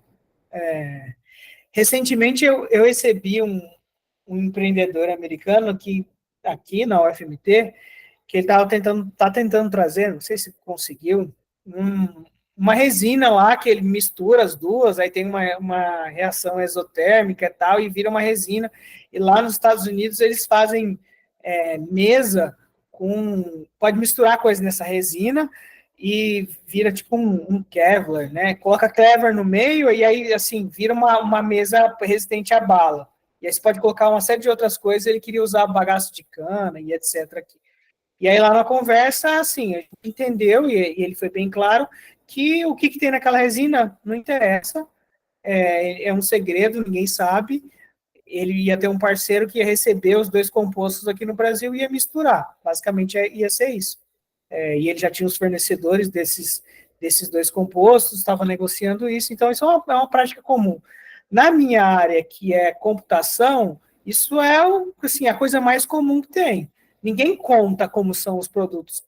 Recentemente eu recebi um empreendedor americano que aqui na UFMT, que ele tá tentando trazer, não sei se conseguiu, uma resina lá que ele mistura as duas, aí tem uma reação exotérmica e tal, e vira uma resina. E lá nos Estados Unidos eles fazem mesa pode misturar coisa nessa resina e vira tipo um Kevlar, né? Coloca Kevlar no meio e aí, assim, vira uma mesa resistente à bala. E aí você pode colocar uma série de outras coisas, ele queria usar bagaço de cana e etc. aqui. E aí lá na conversa, assim, a gente entendeu, e ele foi bem claro, que o que tem naquela resina não interessa, é um segredo, ninguém sabe. Ele ia ter um parceiro que ia receber os dois compostos aqui no Brasil e ia misturar. Basicamente ia ser isso. E ele já tinha os fornecedores desses dois compostos, estava negociando isso, então isso é uma prática comum. Na minha área, que é computação, isso é assim, a coisa mais comum que tem. Ninguém conta como são os produtos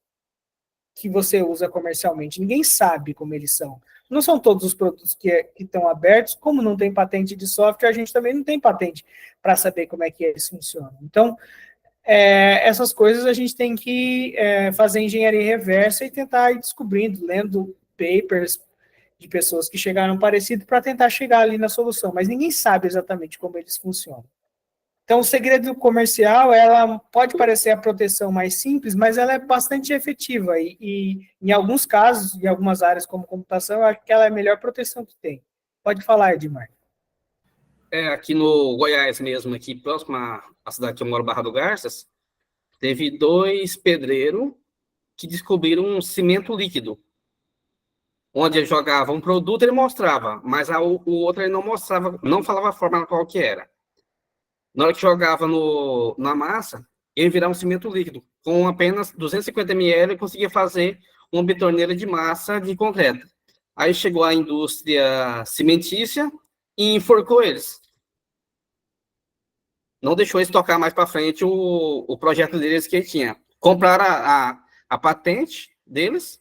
que você usa comercialmente, ninguém sabe como eles são. Não são todos os produtos que estão abertos, como não tem patente de software, a gente também não tem patente para saber como é que eles funcionam. Então, essas coisas a gente tem que fazer engenharia reversa e tentar ir descobrindo, lendo papers de pessoas que chegaram parecido para tentar chegar ali na solução, mas ninguém sabe exatamente como eles funcionam. Então, o segredo comercial, ela pode parecer a proteção mais simples, mas ela é bastante efetiva e em alguns casos, em algumas áreas como computação, eu acho que ela é a melhor proteção que tem. Pode falar, Edmar.
Aqui no Goiás mesmo, aqui próximo à cidade que eu moro, Barra do Garças, teve 2 pedreiros que descobriram um cimento líquido, onde ele jogava um produto, ele mostrava, mas o outro ele não mostrava, não falava a forma qual que era. Na hora que jogava na massa, ele virava um cimento líquido. Com apenas 250 ml, ele conseguia fazer uma betorneira de massa de concreto. Aí chegou a indústria cimentícia e enforcou eles. Não deixou eles tocar mais para frente o projeto deles que ele tinha. Compraram a patente deles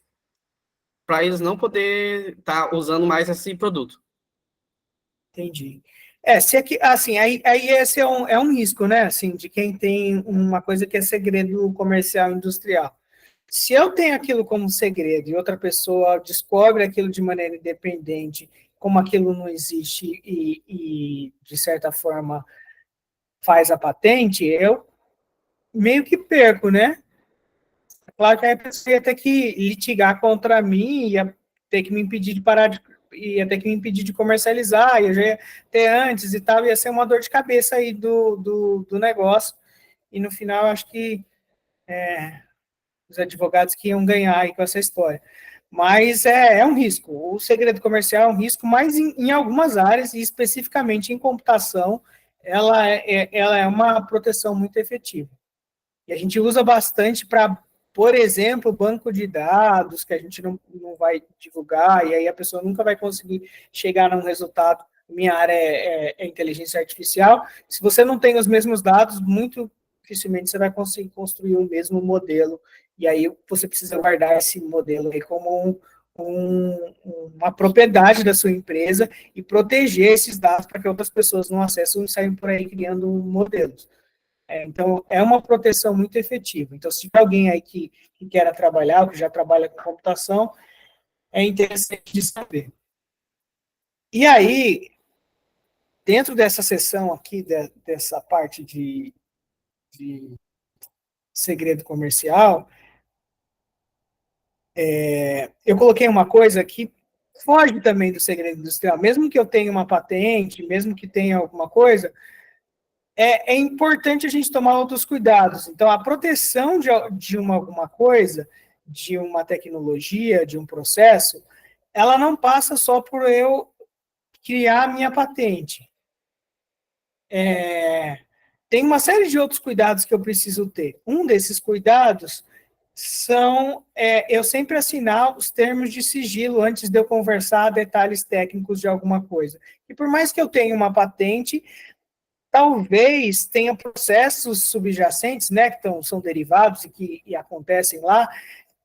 para eles não poder estar usando mais esse produto.
Entendi. Se aqui, assim, aí esse é um risco, né, assim, de quem tem uma coisa que é segredo comercial industrial. Se eu tenho aquilo como segredo e outra pessoa descobre aquilo de maneira independente, como aquilo não existe e de certa forma, faz a patente, eu meio que perco, né? Claro que aí a pessoa ia ter que litigar contra mim, ia ter que me impedir de parar ia ter que me impedir de comercializar, eu já ia ter antes e tal, ia ser uma dor de cabeça aí do negócio, e no final acho que os advogados que iam ganhar aí com essa história. Mas é um risco, o segredo comercial é um risco, mas em algumas áreas, e especificamente em computação, ela é uma proteção muito efetiva. E a gente usa bastante para, por exemplo, banco de dados, que a gente não vai divulgar, e aí a pessoa nunca vai conseguir chegar num resultado. Minha área é inteligência artificial. Se você não tem os mesmos dados, muito dificilmente você vai conseguir construir o mesmo modelo, e aí você precisa guardar esse modelo aí como uma propriedade da sua empresa e proteger esses dados para que outras pessoas não acessem e saiam por aí criando modelos. Então, é uma proteção muito efetiva. Então, se tiver alguém aí que queira trabalhar, ou que já trabalha com computação, é interessante de saber. E aí, dentro dessa sessão aqui, dessa parte de segredo comercial, eu coloquei uma coisa que foge também do segredo industrial. Mesmo que eu tenha uma patente, mesmo que tenha alguma coisa, é importante a gente tomar outros cuidados. Então, a proteção de alguma coisa, de uma tecnologia, de um processo, ela não passa só por eu criar a minha patente. Tem uma série de outros cuidados que eu preciso ter. Um desses cuidados são eu sempre assinar os termos de sigilo antes de eu conversar detalhes técnicos de alguma coisa. E por mais que eu tenha uma patente, talvez tenha processos subjacentes, né, que são derivados e que acontecem lá,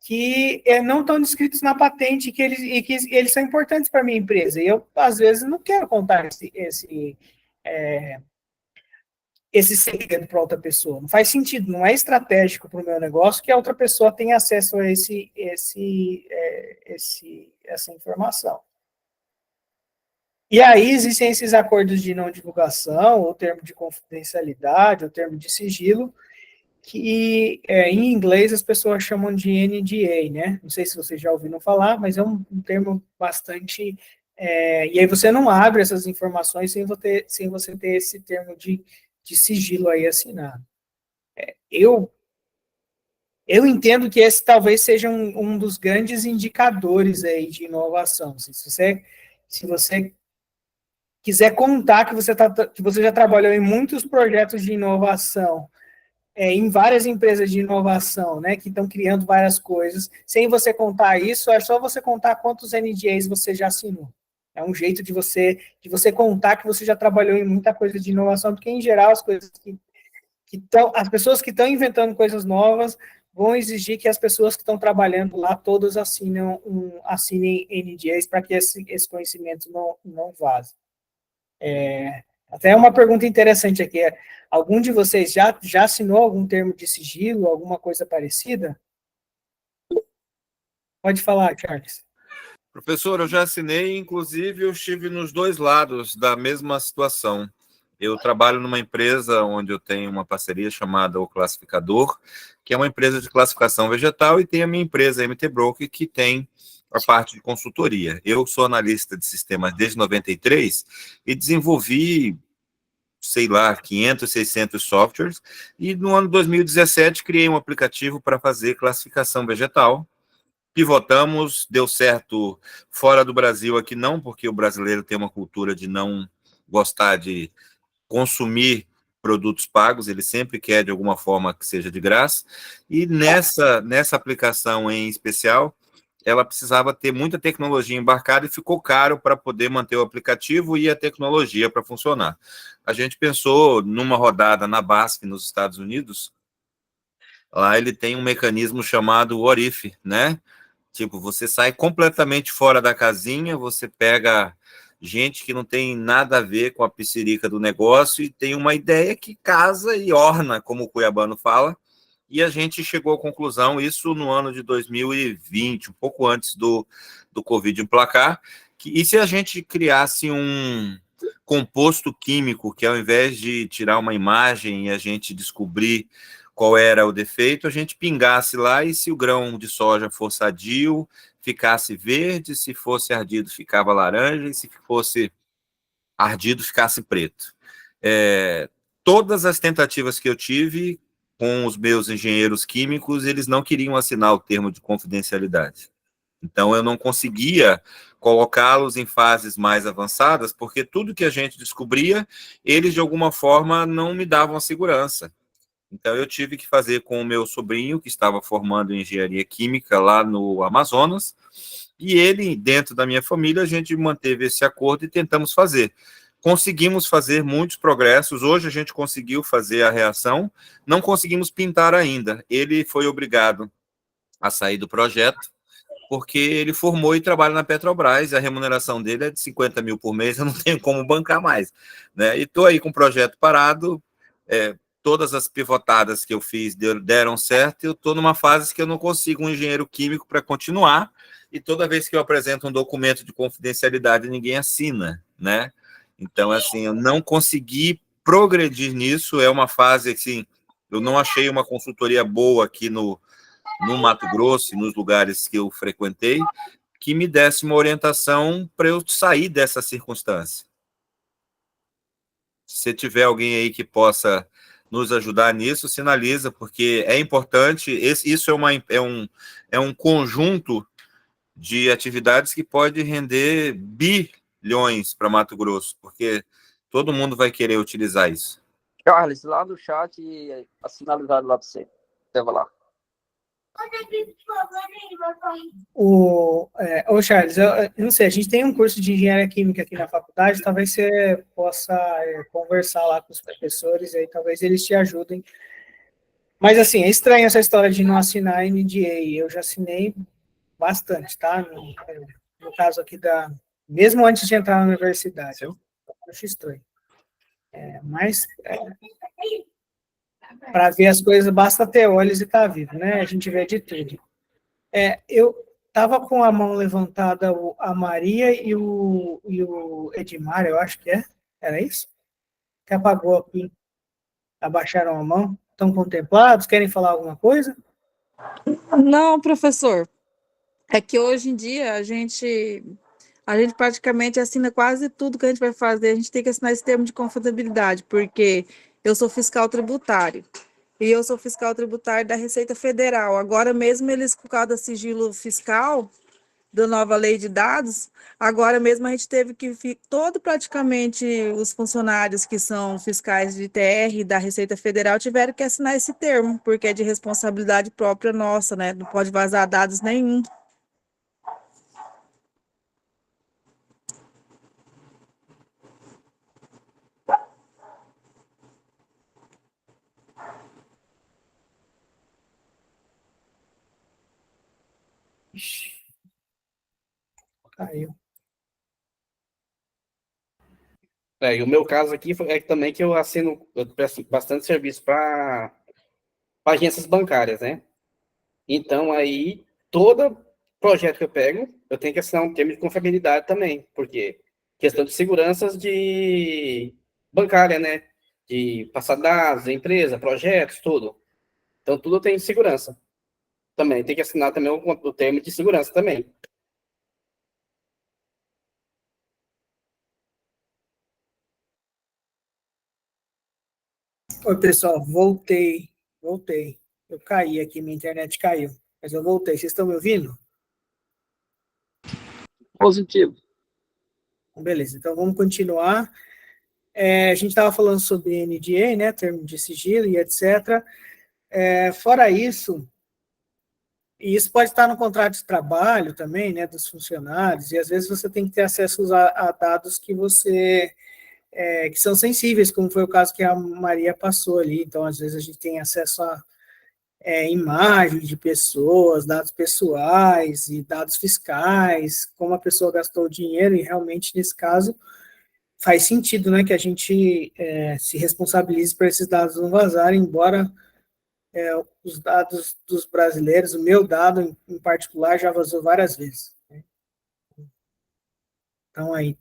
que não estão descritos na patente e que eles são importantes para a minha empresa. E eu, às vezes, não quero contar esse segredo para outra pessoa. Não faz sentido, não é estratégico para o meu negócio que a outra pessoa tenha acesso a essa informação. E aí existem esses acordos de não divulgação, ou termo de confidencialidade, ou termo de sigilo, que em inglês as pessoas chamam de NDA, né? Não sei se vocês já ouviram falar, mas é um termo bastante E aí você não abre essas informações sem você ter esse termo de sigilo aí assinado. Eu entendo que esse talvez seja um dos grandes indicadores aí de inovação. Se você quiser contar que você já trabalhou em muitos projetos de inovação, em várias empresas de inovação, né, que estão criando várias coisas, sem você contar isso, é só você contar quantos NDAs você já assinou. É um jeito de você contar que você já trabalhou em muita coisa de inovação, porque, em geral, as pessoas que estão inventando coisas novas vão exigir que as pessoas que estão trabalhando lá todas assinem NDAs para que esse conhecimento não vaze. Até uma pergunta interessante aqui, algum de vocês já assinou algum termo de sigilo, alguma coisa parecida? Pode falar, Charles.
Professor, eu já assinei, inclusive eu estive nos dois lados da mesma situação. Eu trabalho numa empresa onde eu tenho uma parceria chamada O Classificador, que é uma empresa de classificação vegetal, e tem a minha empresa, MT Broker, que tem a parte de consultoria. Eu sou analista de sistemas desde 93 e desenvolvi, sei lá, 500, 600 softwares, e no ano 2017 criei um aplicativo para fazer classificação vegetal. Pivotamos, deu certo fora do Brasil, aqui não, porque o brasileiro tem uma cultura de não gostar de consumir produtos pagos, ele sempre quer de alguma forma que seja de graça, e nessa aplicação em especial, ela precisava ter muita tecnologia embarcada e ficou caro para poder manter o aplicativo e a tecnologia para funcionar. A gente pensou numa rodada na BASF, nos Estados Unidos, lá ele tem um mecanismo chamado What If, né? Tipo, você sai completamente fora da casinha, você pega gente que não tem nada a ver com a psirica do negócio e tem uma ideia que casa e orna, como o cuiabano fala, e a gente chegou à conclusão, isso no ano de 2020, um pouco antes do Covid emplacar, e se a gente criasse um composto químico, que ao invés de tirar uma imagem e a gente descobrir qual era o defeito, a gente pingasse lá, e se o grão de soja fosse sadio, ficasse verde, se fosse ardido, ficava laranja, e se fosse ardido, ficasse preto. Todas as tentativas que eu tive com os meus engenheiros químicos, eles não queriam assinar o termo de confidencialidade. Então, eu não conseguia colocá-los em fases mais avançadas, porque tudo que a gente descobria, eles, de alguma forma, não me davam a segurança. Então, eu tive que fazer com o meu sobrinho, que estava formando em engenharia química lá no Amazonas, e ele, dentro da minha família, a gente manteve esse acordo e tentamos fazer. Conseguimos fazer muitos progressos, hoje a gente conseguiu fazer a reação, não conseguimos pintar ainda. Ele foi obrigado a sair do projeto, porque ele formou e trabalha na Petrobras, e a remuneração dele é de 50 mil por mês, eu não tenho como bancar mais, né? E estou aí com o projeto parado, todas as pivotadas que eu fiz deram certo, e eu estou numa fase que eu não consigo um engenheiro químico para continuar, e toda vez que eu apresento um documento de confidencialidade, ninguém assina, né? Então, assim, eu não consegui progredir nisso, é uma fase, assim, eu não achei uma consultoria boa aqui no Mato Grosso e nos lugares que eu frequentei, que me desse uma orientação para eu sair dessa circunstância. Se tiver alguém aí que possa nos ajudar nisso, sinaliza, porque é importante, isso é um conjunto de atividades que pode render bilhões para Mato Grosso, porque todo mundo vai querer utilizar isso.
Charles, lá no chat, sinalizado lá para você. Leva lá.
Charles, eu não sei, a gente tem um curso de engenharia química aqui na faculdade, talvez você possa conversar lá com os professores, aí talvez eles te ajudem. Mas, assim, é estranho essa história de não assinar NDA, eu já assinei bastante, tá? No caso aqui mesmo antes de entrar na universidade, eu acho estranho. Mas para ver as coisas, basta ter olhos e estar vivo, né? A gente vê de tudo. Eu estava com a mão levantada a Maria e o Edmar, eu acho que era isso? Que apagou aqui. Abaixaram a mão. Estão contemplados? Querem falar alguma coisa?
Não, professor. É que hoje em dia a gente a gente praticamente assina quase tudo que a gente vai fazer, a gente tem que assinar esse termo de confidencialidade, porque eu sou fiscal tributário. E eu sou fiscal tributário da Receita Federal. Agora mesmo eles, por causa do sigilo fiscal, da nova lei de dados, agora mesmo a gente teve que, praticamente os funcionários que são fiscais de TR da Receita Federal tiveram que assinar esse termo, porque é de responsabilidade própria nossa, né? Não pode vazar dados nenhum.
Caiu.
E o meu caso aqui é também que eu presto bastante serviço para agências bancárias, né? Então, aí, todo projeto que eu pego, eu tenho que assinar um termo de confiabilidade também, porque questão de seguranças de bancária, né? De passar dados, da empresa, projetos, tudo. Então, tudo tem segurança. Também, tem que assinar também o termo de segurança também.
Oi, pessoal, voltei. Eu caí aqui, minha internet caiu, mas eu voltei. Vocês estão me ouvindo?
Positivo.
Beleza, então vamos continuar. A gente estava falando sobre NDA, né, termo de sigilo e etc. Fora isso, e isso pode estar no contrato de trabalho também, né, dos funcionários, e às vezes você tem que ter acesso a dados que que são sensíveis, como foi o caso que a Maria passou ali. Então, às vezes a gente tem acesso a imagens de pessoas, dados pessoais e dados fiscais, como a pessoa gastou o dinheiro, e realmente, nesse caso, faz sentido, né, que a gente se responsabilize por esses dados não vazarem, embora os dados dos brasileiros, o meu dado em particular, já vazou várias vezes. Né? Então, aí,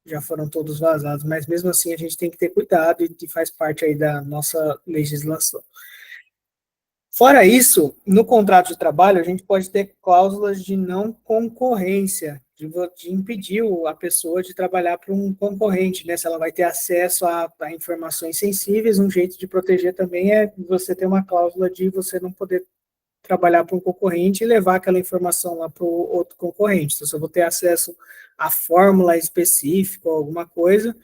já foram todos vazados, mas mesmo assim a gente tem que ter cuidado e faz parte aí da nossa legislação. Fora isso, no contrato de trabalho, a gente pode ter cláusulas de não concorrência, de impedir a pessoa de trabalhar para um concorrente, né? Se ela vai ter acesso a informações sensíveis, um jeito de proteger também é você ter uma cláusula de você não poder trabalhar para um concorrente e levar aquela informação lá para o outro concorrente. Então, se eu vou ter acesso à fórmula específica ou alguma coisa,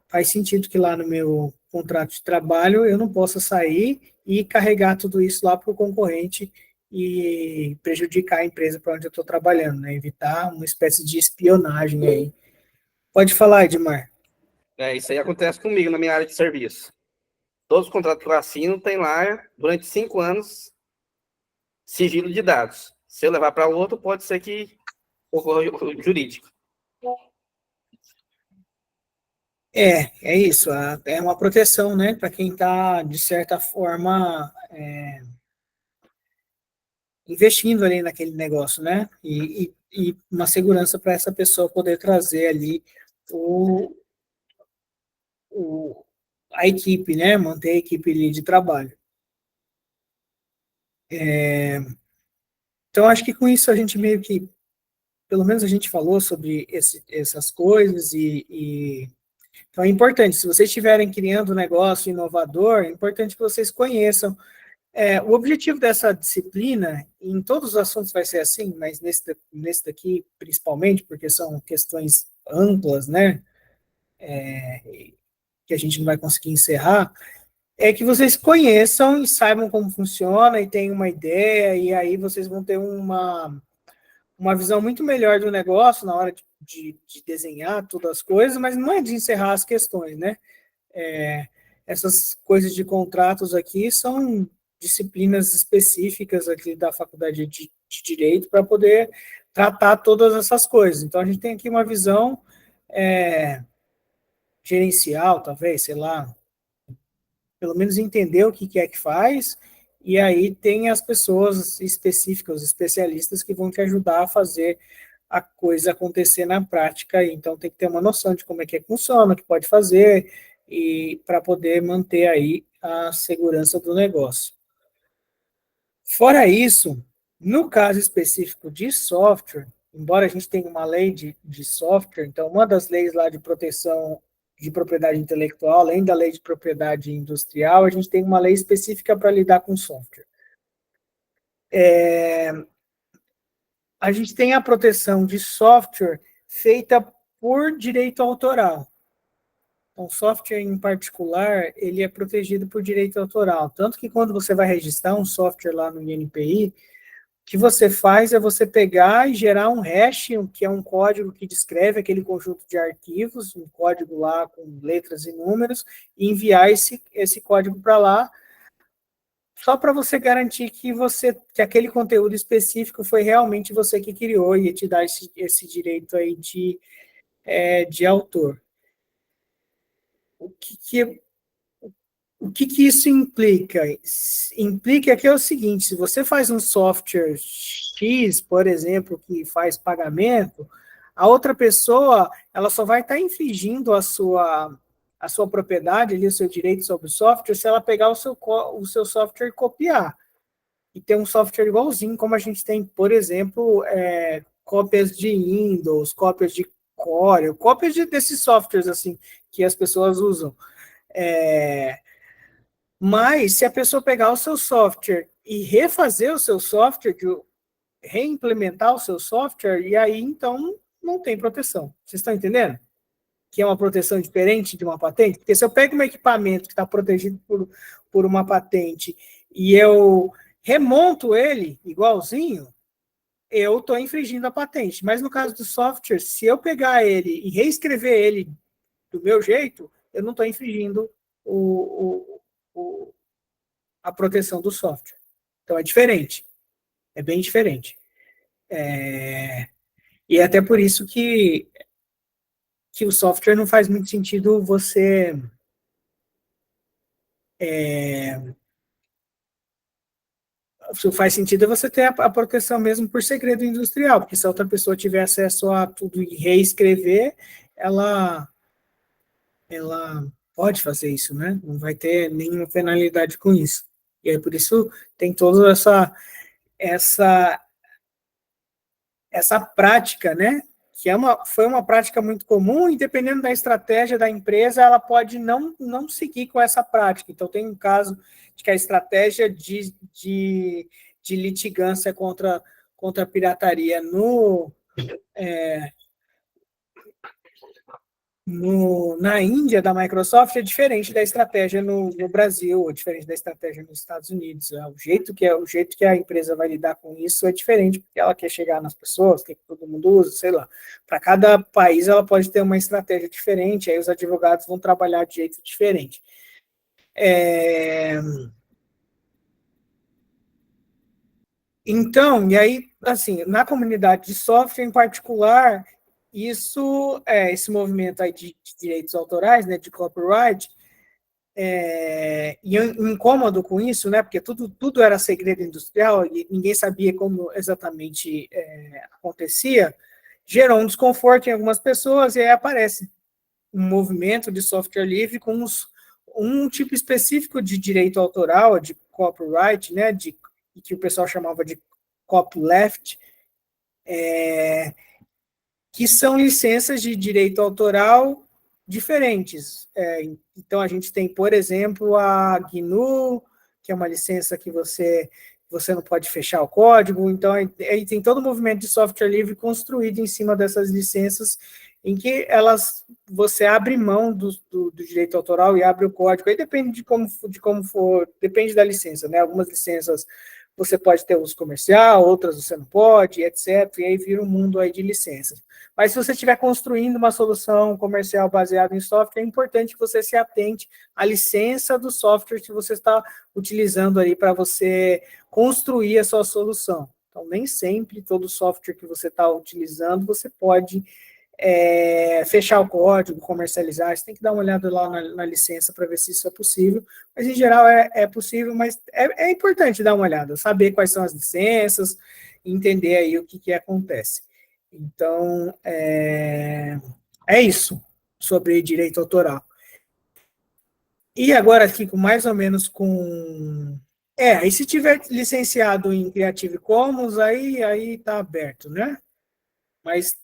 faz sentido que lá no meu contrato de trabalho eu não possa sair e carregar tudo isso lá para o concorrente e prejudicar a empresa para onde eu estou trabalhando, né? Evitar uma espécie de espionagem aí. Pode falar, Edmar.
Isso aí acontece comigo na minha área de serviço. Todos os contratos que eu assino tem lá, durante 5 anos, sigilo de dados. Se eu levar para outro, pode ser que ocorra jurídico.
É isso, é uma proteção, né, para quem está, de certa forma, investindo ali naquele negócio, né, e uma segurança para essa pessoa poder trazer ali a equipe, né, manter a equipe ali de trabalho. Então, acho que com isso a gente meio que, pelo menos a gente falou sobre essas coisas então é importante, se vocês estiverem criando um negócio inovador, é importante que vocês conheçam. O objetivo dessa disciplina, em todos os assuntos vai ser assim, mas nesse daqui principalmente, porque são questões amplas, né, que a gente não vai conseguir encerrar, é que vocês conheçam e saibam como funciona e tenham uma ideia, e aí vocês vão ter uma visão muito melhor do negócio na hora de desenhar todas as coisas, mas não é de encerrar as questões, né? Essas coisas de contratos aqui são disciplinas específicas aqui da Faculdade de Direito para poder tratar todas essas coisas. Então, a gente tem aqui uma visão gerencial, talvez, sei lá, pelo menos entender o que é que faz, e aí tem as pessoas específicas, os especialistas que vão te ajudar a fazer a coisa acontecer na prática, então tem que ter uma noção de como é que funciona, o que pode fazer, e para poder manter aí a segurança do negócio. Fora isso, no caso específico de software, embora a gente tenha uma lei de software, então uma das leis lá de proteção de propriedade intelectual, além da lei de propriedade industrial, a gente tem uma lei específica para lidar com software. A gente tem a proteção de software feita por direito autoral. Então, software em particular, ele é protegido por direito autoral. Tanto que quando você vai registrar um software lá no INPI, o que você faz é você pegar e gerar um hash, que é um código que descreve aquele conjunto de arquivos, um código lá com letras e números, e enviar esse código para lá, só para você garantir que aquele conteúdo específico foi realmente você que criou e te dá esse direito aí de autor. O que isso implica? Implica que é o seguinte, se você faz um software X, por exemplo, que faz pagamento, a outra pessoa, ela só vai estar infringindo a sua propriedade, ali, o seu direito sobre o software, se ela pegar o seu software e copiar. E ter um software igualzinho, como a gente tem, por exemplo, cópias de Windows, cópias de Core, cópias desses softwares assim, que as pessoas usam. Mas, se a pessoa pegar o seu software e refazer o seu software, reimplementar o seu software, e aí, então, não tem proteção. Vocês estão entendendo? Que é uma proteção diferente de uma patente? Porque se eu pego um equipamento que está protegido por uma patente e eu remonto ele igualzinho, eu estou infringindo a patente. Mas no caso do software, se eu pegar ele e reescrever ele do meu jeito, eu não estou infringindo a proteção do software. Então é diferente. É bem diferente. E é até por isso que o software não faz muito sentido você faz sentido você ter a proteção mesmo por segredo industrial, porque se a outra pessoa tiver acesso a tudo e reescrever, ela pode fazer isso, né? Não vai ter nenhuma penalidade com isso. E aí, por isso, tem toda essa prática, né? Que foi uma prática muito comum, e dependendo da estratégia da empresa, ela pode não seguir com essa prática. Então, tem um caso de que a estratégia de litigância contra a pirataria na Índia, da Microsoft, é diferente da estratégia no Brasil, ou diferente da estratégia nos Estados Unidos. O jeito que a empresa vai lidar com isso é diferente, porque ela quer chegar nas pessoas, quer que todo mundo use, sei lá. Para cada país, ela pode ter uma estratégia diferente, aí os advogados vão trabalhar de jeito diferente. Então, e aí, assim, na comunidade de software em particular, esse movimento aí de direitos autorais, né, de copyright, e um incômodo com isso, né, porque tudo era segredo industrial e ninguém sabia como exatamente acontecia, gerou um desconforto em algumas pessoas, e aí aparece um movimento de software livre com um tipo específico de direito autoral, de copyright, né, que o pessoal chamava de copyleft, que são licenças de direito autoral diferentes. Então, a gente tem, por exemplo, a GNU, que é uma licença que você não pode fechar o código. Então, aí tem todo o movimento de software livre construído em cima dessas licenças, em que você abre mão do direito autoral e abre o código. Aí depende de como for, depende da licença, né? Algumas licenças você pode ter uso comercial, outras você não pode, etc. E aí vira um mundo aí de licenças. Mas se você estiver construindo uma solução comercial baseada em software, é importante que você se atente à licença do software que você está utilizando aí para você construir a sua solução. Então, nem sempre todo software que você está utilizando, você pode fechar o código, comercializar. Você tem que dar uma olhada lá na licença para ver se isso é possível. Mas, em geral, é possível, mas é importante dar uma olhada, saber quais são as licenças, entender aí o que acontece. Então, é isso sobre direito autoral. E agora aqui, mais ou menos com... aí se tiver licenciado em Creative Commons, aí tá aberto, né? mas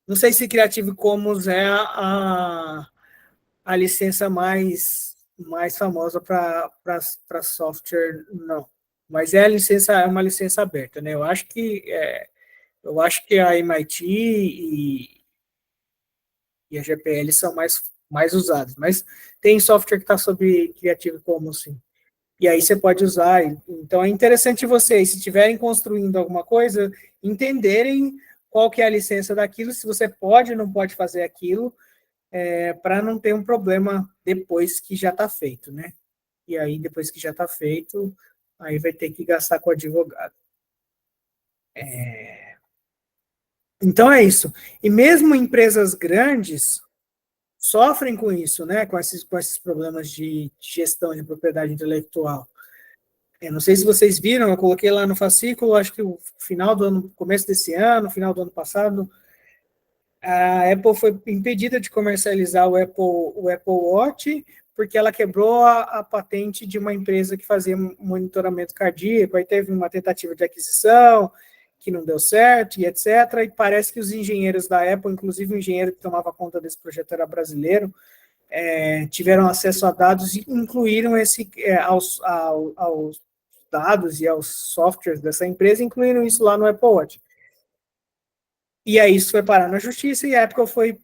não sei se Creative Commons é a licença mais famosa para software, não. Mas é uma licença aberta, né? Eu acho que a MIT e a GPL são mais usadas, mas tem software que está sob Creative Commons, sim. E aí você pode usar. Então é interessante vocês, se estiverem construindo alguma coisa, entenderem qual que é a licença daquilo, se você pode ou não pode fazer aquilo, para não ter um problema depois que já está feito, né? E aí, depois que já está feito, aí vai ter que gastar com o advogado. Então é isso. E mesmo empresas grandes sofrem com isso, né? Com esses problemas de gestão de propriedade intelectual. Eu não sei se vocês viram, eu coloquei lá no fascículo, acho que o final do ano, começo desse ano, final do ano passado, a Apple foi impedida de comercializar o Apple Watch porque ela quebrou a patente de uma empresa que fazia monitoramento cardíaco, aí teve uma tentativa de aquisição que não deu certo, e etc. E parece que os engenheiros da Apple, inclusive o engenheiro que tomava conta desse projeto era brasileiro, tiveram acesso a dados e incluíram aos dados e aos softwares dessa empresa, incluíram isso lá no Apple Watch. E aí isso foi parar na justiça e a Apple foi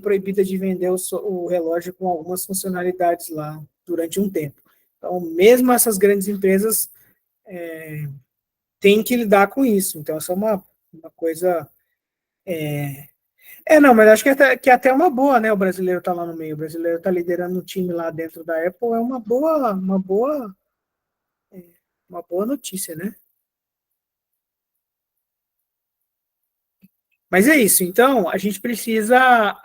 proibida de vender o relógio com algumas funcionalidades lá durante um tempo. Então, mesmo essas grandes empresas têm que lidar com isso. Então, essa é uma coisa... não, mas acho que é até uma boa, né? O brasileiro está lá no meio, o brasileiro está liderando o time lá dentro da Apple, é uma boa notícia, né? Mas é isso, então, a gente precisa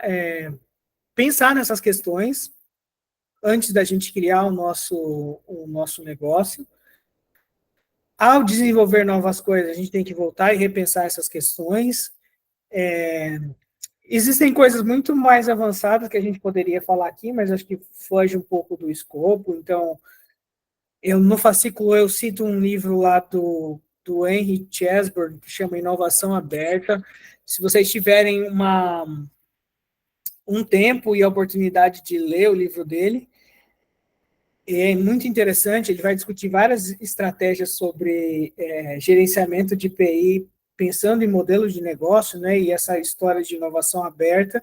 pensar nessas questões antes da gente criar o nosso negócio. Ao desenvolver novas coisas, a gente tem que voltar e repensar essas questões. Existem coisas muito mais avançadas que a gente poderia falar aqui, mas acho que foge um pouco do escopo. Então, no fascículo eu cito um livro lá do Henry Chesburn, que chama Inovação Aberta. Se vocês tiverem um tempo e a oportunidade de ler o livro dele, é muito interessante. Ele vai discutir várias estratégias sobre gerenciamento de PI, pensando em modelos de negócio, né, e essa história de inovação aberta,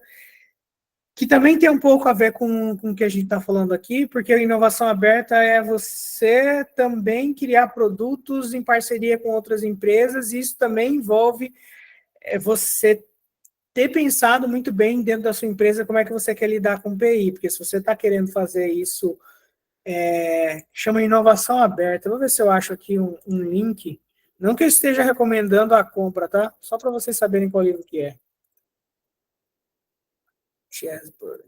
que também tem um pouco a ver com o que a gente está falando aqui, porque a inovação aberta é você também criar produtos em parceria com outras empresas, e isso também envolve você ter pensado muito bem dentro da sua empresa como é que você quer lidar com o PI, porque se você está querendo fazer isso, chama inovação aberta. Vou ver se eu acho aqui um link, não que eu esteja recomendando a compra, tá? Só para vocês saberem qual livro que é. Chesburn.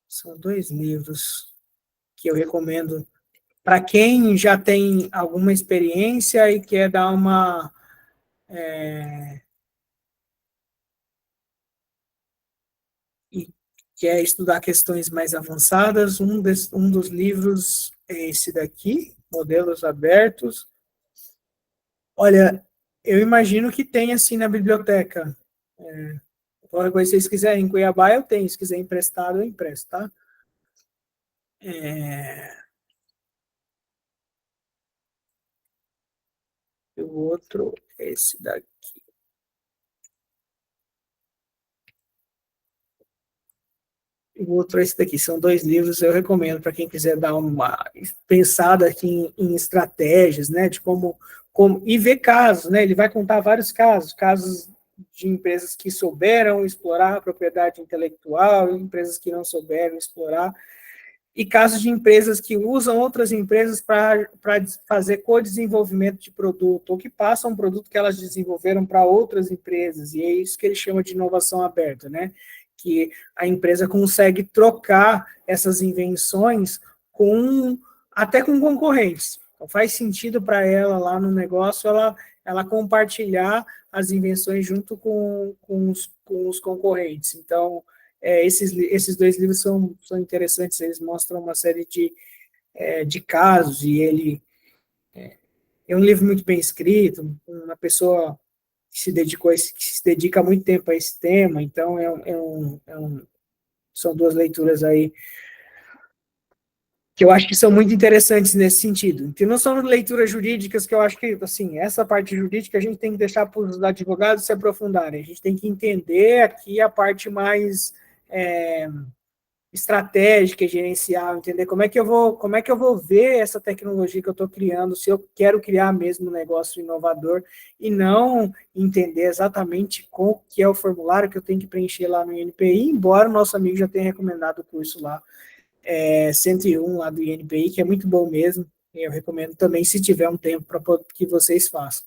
São 2 livros que eu recomendo para quem já tem alguma experiência e quer dar uma... e quer estudar questões mais avançadas. Um dos livros é esse daqui, Modelos Abertos. Olha, eu imagino que tem assim na biblioteca. Qualquer coisa, se vocês quiserem, em Cuiabá eu tenho, se quiser emprestado, eu empresto, tá? O outro é esse daqui. O outro é esse daqui. São 2 livros, eu recomendo para quem quiser dar uma pensada aqui em estratégias, né, de como e ver casos, né? Ele vai contar vários casos de empresas que souberam explorar a propriedade intelectual, empresas que não souberam explorar, e casos de empresas que usam outras empresas para fazer co-desenvolvimento de produto, ou que passam um produto que elas desenvolveram para outras empresas, e é isso que ele chama de inovação aberta, né? Que a empresa consegue trocar essas invenções até com concorrentes. Então, faz sentido para ela lá no negócio, ela compartilhar as invenções junto com os concorrentes. Então, esses dois livros são interessantes, eles mostram uma série de casos, e ele é um livro muito bem escrito, uma pessoa que se dedica muito tempo a esse tema, então são duas leituras aí que eu acho que são muito interessantes nesse sentido. Então, não são leituras jurídicas que eu acho que, assim, essa parte jurídica a gente tem que deixar para os advogados se aprofundarem. A gente tem que entender aqui a parte mais estratégica e gerencial, entender como é que eu vou ver essa tecnologia que eu estou criando, se eu quero criar mesmo um negócio inovador, e não entender exatamente qual que é o formulário que eu tenho que preencher lá no INPI, embora o nosso amigo já tenha recomendado o curso lá, 101 lá do INPI, que é muito bom mesmo. Eu recomendo também, se tiver um tempo, para que vocês façam.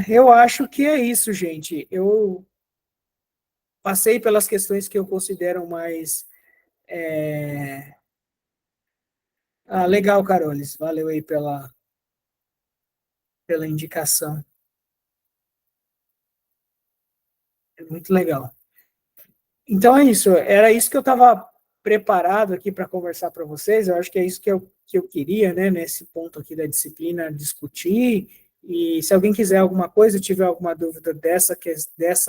Eu acho que é isso, gente. Eu passei pelas questões que eu considero mais... legal, Carolis. Valeu aí pela indicação. É muito legal. Então é isso. Era isso que eu estava preparado aqui para conversar para vocês. Eu acho que é isso que eu queria, né, nesse ponto aqui da disciplina, discutir. E se alguém quiser alguma coisa, tiver alguma dúvida dessa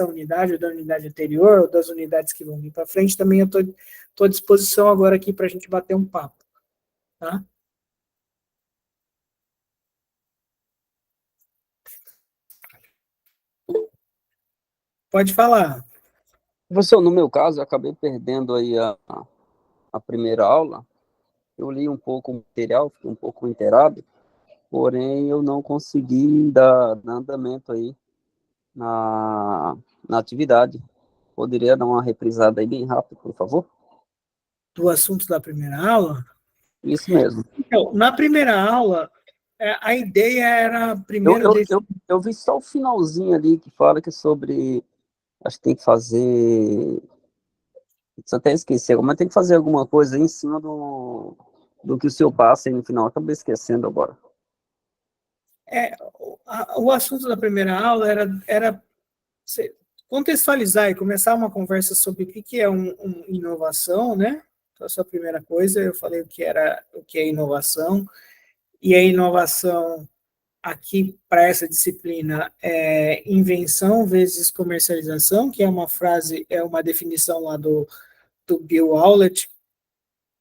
unidade, ou da unidade anterior, ou das unidades que vão vir para frente, também eu estou à disposição agora aqui para a gente bater um papo. Tá? Pode falar.
Professor, no meu caso, eu acabei perdendo aí a primeira aula. Eu li um pouco o material, fiquei um pouco inteirado, porém eu não consegui dar andamento aí na atividade. Poderia dar uma reprisada aí bem rápido, por favor?
Do assunto da primeira aula?
Isso mesmo.
Então, na primeira aula, a ideia era primeiro...
Eu vi só o finalzinho ali que fala que é sobre... Acho que tem que fazer... Só até esqueci, mas tem que fazer alguma coisa aí em cima do que o senhor passa aí no final. Acabei esquecendo agora.
O assunto da primeira aula era contextualizar e começar uma conversa sobre o que é inovação, né? Então, essa é a primeira coisa. Eu falei o que é inovação, e a inovação aqui para essa disciplina é invenção vezes comercialização, que é uma definição lá do Bill Howlett,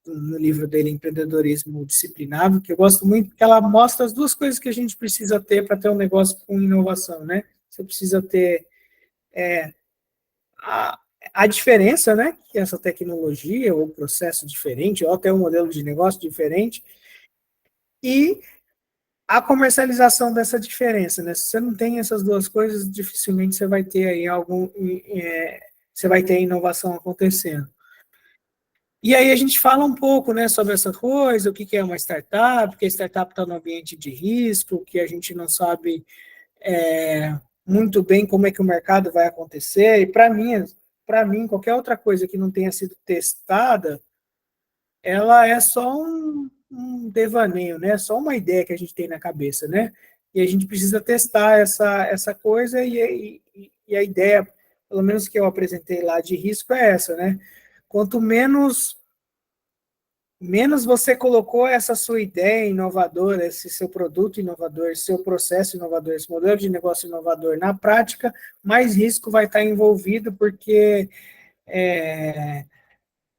no livro dele, Empreendedorismo Disciplinado, que eu gosto muito, porque ela mostra as duas coisas que a gente precisa ter para ter um negócio com inovação, né? Você precisa ter a diferença, né? Que é essa tecnologia, ou processo diferente, ou até um modelo de negócio diferente, e a comercialização dessa diferença, né? Se você não tem essas duas coisas, dificilmente você vai ter aí você vai ter inovação acontecendo. E aí a gente fala um pouco, né, sobre essa coisa, o que é uma startup, que a startup está no ambiente de risco, que a gente não sabe muito bem como é que o mercado vai acontecer. E para mim, qualquer outra coisa que não tenha sido testada, ela é só um devaneio, né? Só uma ideia que a gente tem na cabeça, né? E a gente precisa testar essa coisa, e a ideia, pelo menos que eu apresentei lá de risco, é essa, né? Quanto menos você colocou essa sua ideia inovadora, esse seu produto inovador, esse seu processo inovador, esse modelo de negócio inovador na prática, mais risco vai estar envolvido, porque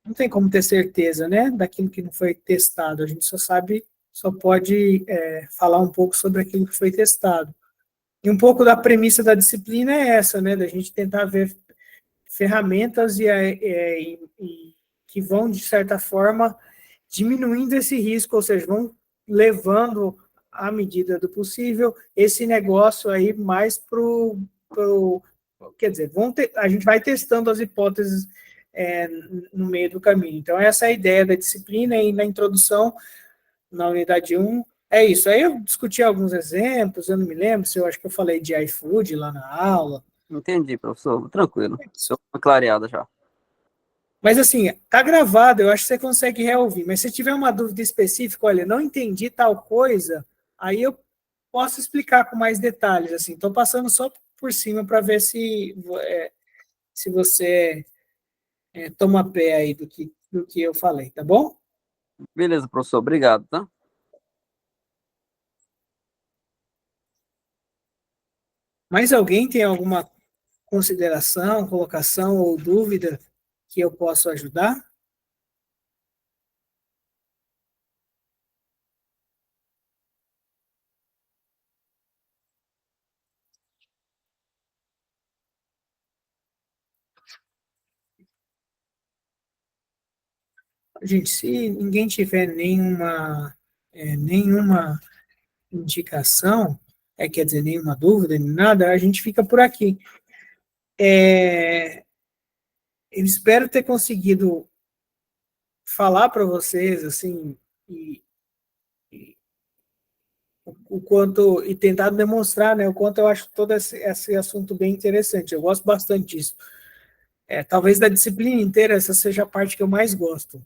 não tem como ter certeza, né, daquilo que não foi testado. A gente só pode falar um pouco sobre aquilo que foi testado. E um pouco da premissa da disciplina é essa, né, da gente tentar ver ferramentas que vão, de certa forma, diminuindo esse risco, ou seja, vão levando, à medida do possível, esse negócio aí mais quer dizer, a gente vai testando as hipóteses no meio do caminho. Então, essa é a ideia da disciplina, e na introdução, na unidade 1, é isso. Aí eu discuti alguns exemplos, eu não me lembro se eu acho que eu falei de iFood lá na aula.
Entendi, professor. Tranquilo. Sou uma clareada já.
Mas assim, tá gravado, eu acho que você consegue reouvir. Mas se tiver uma dúvida específica, olha, não entendi tal coisa, aí eu posso explicar com mais detalhes. Assim, estou passando só por cima para ver se se você toma pé aí do que eu falei, tá bom?
Beleza, professor, obrigado, tá?
Mais alguém tem alguma consideração, colocação ou dúvida que eu possa ajudar? Gente, se ninguém tiver nenhuma indicação, quer dizer, nenhuma dúvida, nem nada, a gente fica por aqui. Eu espero ter conseguido falar para vocês, assim, o quanto, e tentar demonstrar, né, o quanto eu acho todo esse assunto bem interessante. Eu gosto bastante disso. Talvez da disciplina inteira, essa seja a parte que eu mais gosto.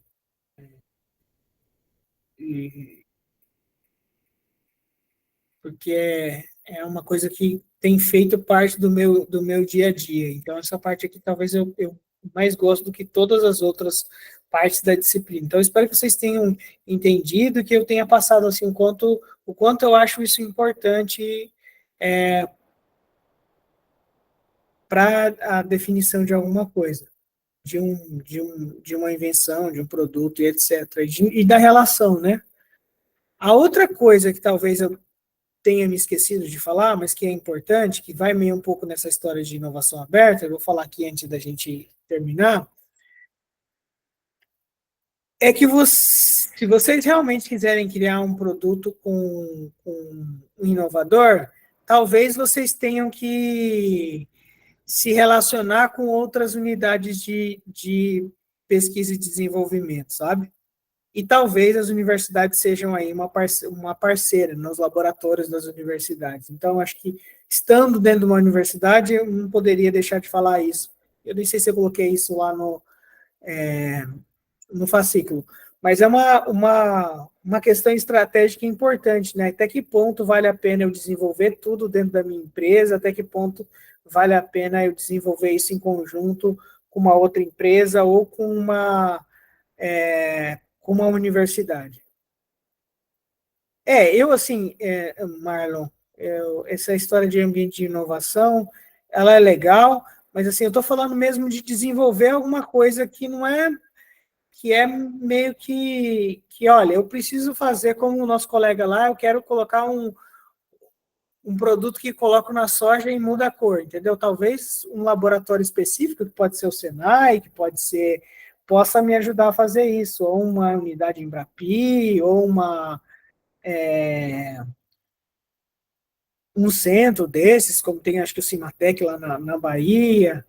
Porque é uma coisa que tem feito parte do meu dia a dia. Então, essa parte aqui talvez eu mais gosto do que todas as outras partes da disciplina. Então, eu espero que vocês tenham entendido, que eu tenha passado assim, o quanto eu acho isso importante para a definição de alguma coisa, de uma invenção, de um produto e etc. E da relação, né? A outra coisa que talvez eu tenha me esquecido de falar, mas que é importante, que vai meio um pouco nessa história de inovação aberta, eu vou falar aqui antes da gente terminar, é que se vocês realmente quiserem criar um produto com um inovador, talvez vocês tenham que se relacionar com outras unidades de pesquisa e desenvolvimento, sabe? E talvez as universidades sejam aí uma parceira nos laboratórios das universidades. Então, acho que, estando dentro de uma universidade, eu não poderia deixar de falar isso. Eu nem sei se eu coloquei isso lá no fascículo, mas é uma questão estratégica importante, né? Até que ponto vale a pena eu desenvolver tudo dentro da minha empresa, até que ponto vale a pena eu desenvolver isso em conjunto com uma outra empresa ou com uma universidade. Marlon, essa história de ambiente de inovação, ela é legal, mas assim, eu estou falando mesmo de desenvolver alguma coisa que não é, que é meio que, olha, eu preciso fazer como o nosso colega lá, eu quero colocar um produto que coloco na soja e muda a cor, entendeu? Talvez um laboratório específico, que pode ser o Senai, que possa me ajudar a fazer isso, ou uma unidade Embrapi, ou um centro desses, como tem, acho que o Cimatec lá na Bahia,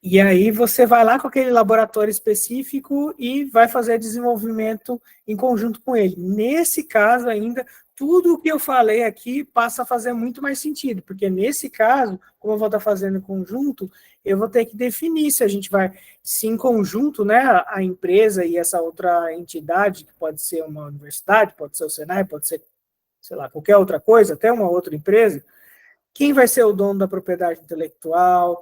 e aí você vai lá com aquele laboratório específico e vai fazer desenvolvimento em conjunto com ele. Nesse caso ainda, tudo o que eu falei aqui passa a fazer muito mais sentido, porque nesse caso, como eu vou estar fazendo em conjunto, eu vou ter que definir se a gente vai, se em conjunto, né, a empresa e essa outra entidade, que pode ser uma universidade, pode ser o Senai, pode ser, sei lá, qualquer outra coisa, até uma outra empresa, quem vai ser o dono da propriedade intelectual?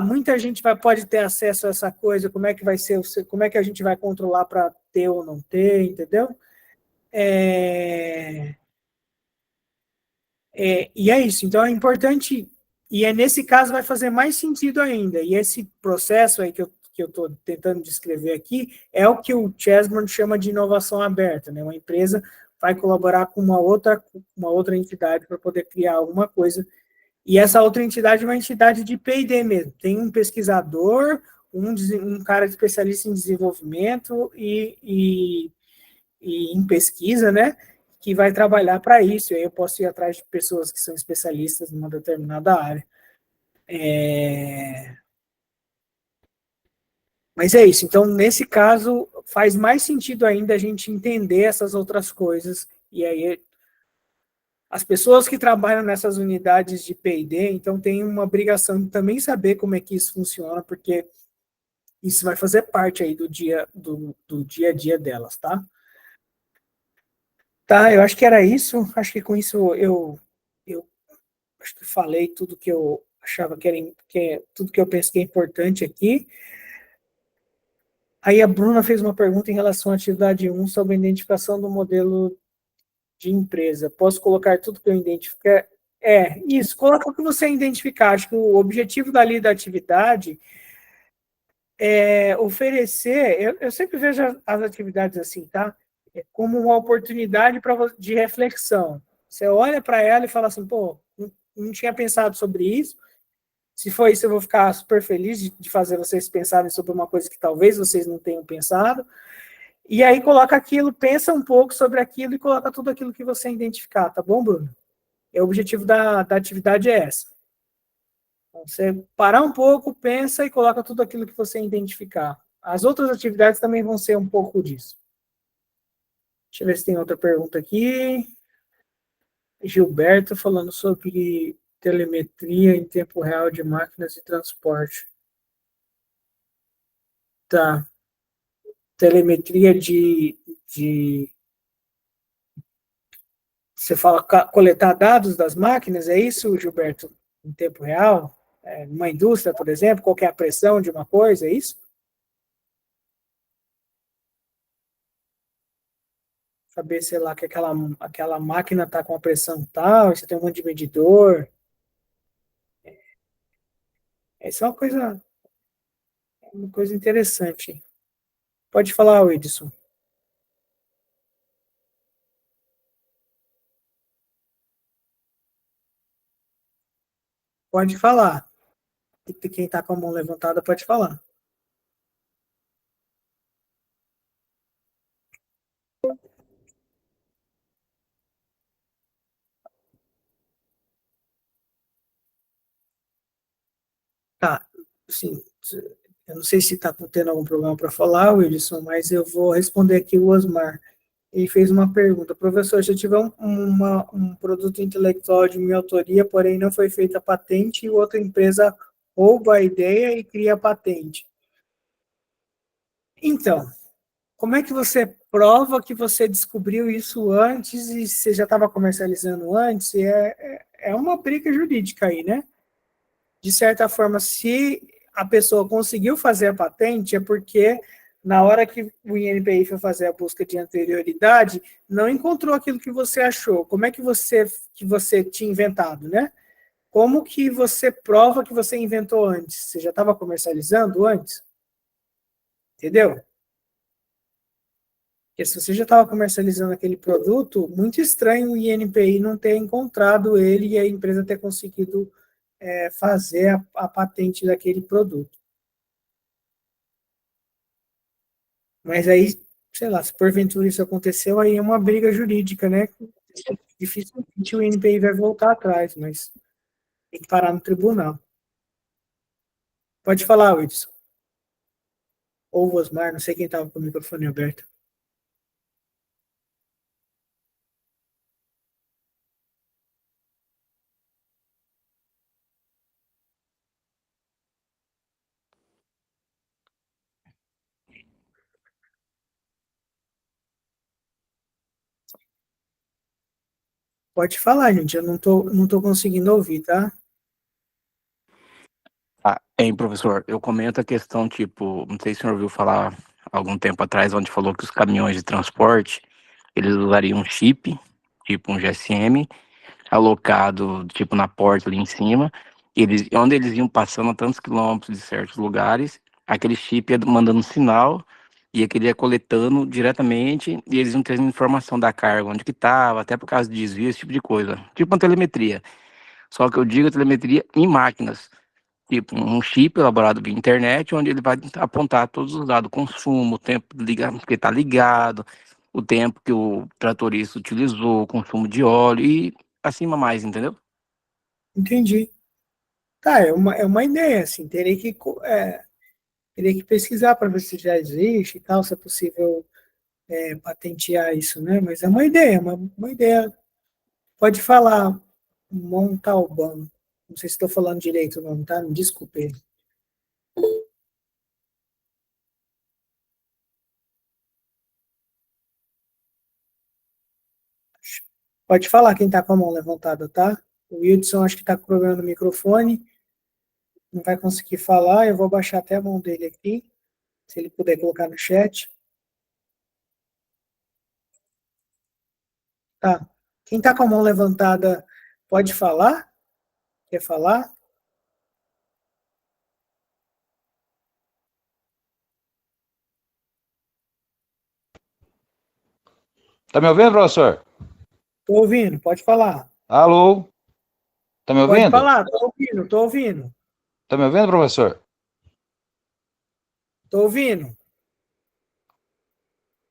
Muita gente pode ter acesso a essa coisa, como é que vai ser, como é que a gente vai controlar para ter ou não ter, entendeu? E é isso, então é importante, e nesse caso vai fazer mais sentido ainda, e esse processo aí que eu estou tentando descrever aqui é o que o Chesman chama de inovação aberta, né? Uma empresa vai colaborar com uma outra entidade para poder criar alguma coisa. E essa outra entidade é uma entidade de P&D mesmo. Tem um pesquisador, um cara especialista em desenvolvimento e em pesquisa, né? Que vai trabalhar para isso. E aí eu posso ir atrás de pessoas que são especialistas numa determinada área. Mas é isso. Então, nesse caso, faz mais sentido ainda a gente entender essas outras coisas. E aí as pessoas que trabalham nessas unidades de P&D, então, têm uma obrigação de também saber como é que isso funciona, porque isso vai fazer parte aí do dia a dia delas, tá? Tá, eu acho que era isso. Acho que com isso eu acho que falei tudo que eu achava que tudo que eu penso que é importante aqui. Aí a Bruna fez uma pergunta em relação à atividade 1 sobre a identificação do modelo de empresa. Posso colocar tudo que eu identifico? Isso, coloca o que você identificar. Acho que o objetivo dali da atividade é oferecer, eu sempre vejo as atividades assim, tá? Como uma oportunidade de reflexão. Você olha para ela e fala assim, pô, não tinha pensado sobre isso. Se for isso, eu vou ficar super feliz de fazer vocês pensarem sobre uma coisa que talvez vocês não tenham pensado. E aí coloca aquilo, pensa um pouco sobre aquilo e coloca tudo aquilo que você identificar, tá bom, Bruno? O objetivo da atividade é essa. Então, você parar um pouco, pensa e coloca tudo aquilo que você identificar. As outras atividades também vão ser um pouco disso. Deixa eu ver se tem outra pergunta aqui. Gilberto falando sobre telemetria em tempo real de máquinas de transporte. Tá. Telemetria você fala coletar dados das máquinas, é isso, Gilberto? Em tempo real? Numa indústria, por exemplo, qual que é a pressão de uma coisa, é isso? Saber, sei lá, que aquela máquina está com a pressão tal, você tem um monte de medidor. Essa é uma coisa interessante. Pode falar, Edson. Pode falar. Quem está com a mão levantada pode falar. Tá, sim. Eu não sei se está tendo algum problema para falar, Wilson, mas eu vou responder aqui o Osmar. Ele fez uma pergunta. Professor, se eu tiver um produto intelectual de minha autoria, porém não foi feita a patente, e outra empresa rouba a ideia e cria a patente. Então, como é que você prova que você descobriu isso antes e você já estava comercializando antes? É uma briga jurídica aí, né? De certa forma, se a pessoa conseguiu fazer a patente, é porque na hora que o INPI foi fazer a busca de anterioridade, não encontrou aquilo que você achou. Como é que você tinha inventado, né? Como que você prova que você inventou antes? Você já estava comercializando antes? Entendeu? Porque se você já estava comercializando aquele produto, muito estranho o INPI não ter encontrado ele e a empresa ter conseguido fazer a patente daquele produto. Mas aí, sei lá, se porventura isso aconteceu, aí é uma briga jurídica, né? Dificilmente o INPI vai voltar atrás, mas tem que parar no tribunal. Pode falar, Wilson. Ou o Osmar, não sei quem estava com o microfone aberto. Pode falar, gente, eu não tô conseguindo ouvir, tá?
Hein, professor, eu comento a questão, tipo, não sei se o senhor ouviu falar algum tempo atrás, onde falou que os caminhões de transporte, eles usariam um chip, tipo um GSM, alocado, tipo, na porta ali em cima, onde eles iam passando a tantos quilômetros de certos lugares, aquele chip ia mandando sinal, e aquele ia coletando diretamente, e eles iam tendo informação da carga, onde que estava, até por causa de desvio, esse tipo de coisa, tipo uma telemetria. Só que eu digo telemetria em máquinas, tipo um chip elaborado via internet, onde ele vai apontar todos os dados, consumo, o tempo que está ligado, o tempo que o tratorista utilizou, o consumo de óleo e acima mais, entendeu?
Entendi. Tá, é uma ideia, assim, teria que pesquisar para ver se já existe e tal, se é possível patentear isso, né? Mas é uma ideia, uma ideia. Pode falar Montalbán. Não sei se estou falando direito o nome, tá? Me desculpe. Pode falar quem está com a mão levantada, tá? O Wilson acho que está com problema no microfone. não vai conseguir falar, eu vou baixar até a mão dele aqui, se ele puder colocar no chat. Tá. Quem está com a mão levantada pode falar? Quer falar?
Tá me ouvindo, professor?
Estou ouvindo, pode falar.
Alô? Tá me
Pode
ouvindo?
falar, estou ouvindo, estou ouvindo.
Tá me ouvindo, professor?
Estou ouvindo.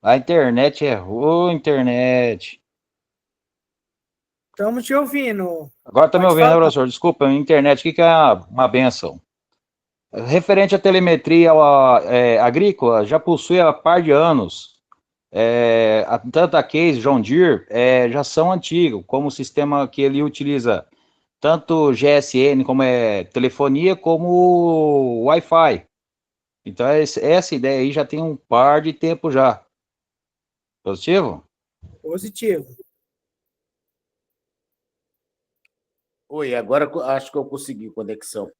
A internet errou, internet.
Estamos te ouvindo.
Agora tá me
Pode
ouvindo, né,
falar.
professor? Desculpa, a internet aqui que é uma benção. Referente à telemetria agrícola, já possui há par de anos. Tanto a Case, John Deere, já são antigos, como o sistema que ele utiliza tanto GSM, como telefonia, como Wi-Fi. Então, essa ideia aí já tem um par de tempo já. Positivo?
Positivo.
Oi, agora acho que eu consegui conexão.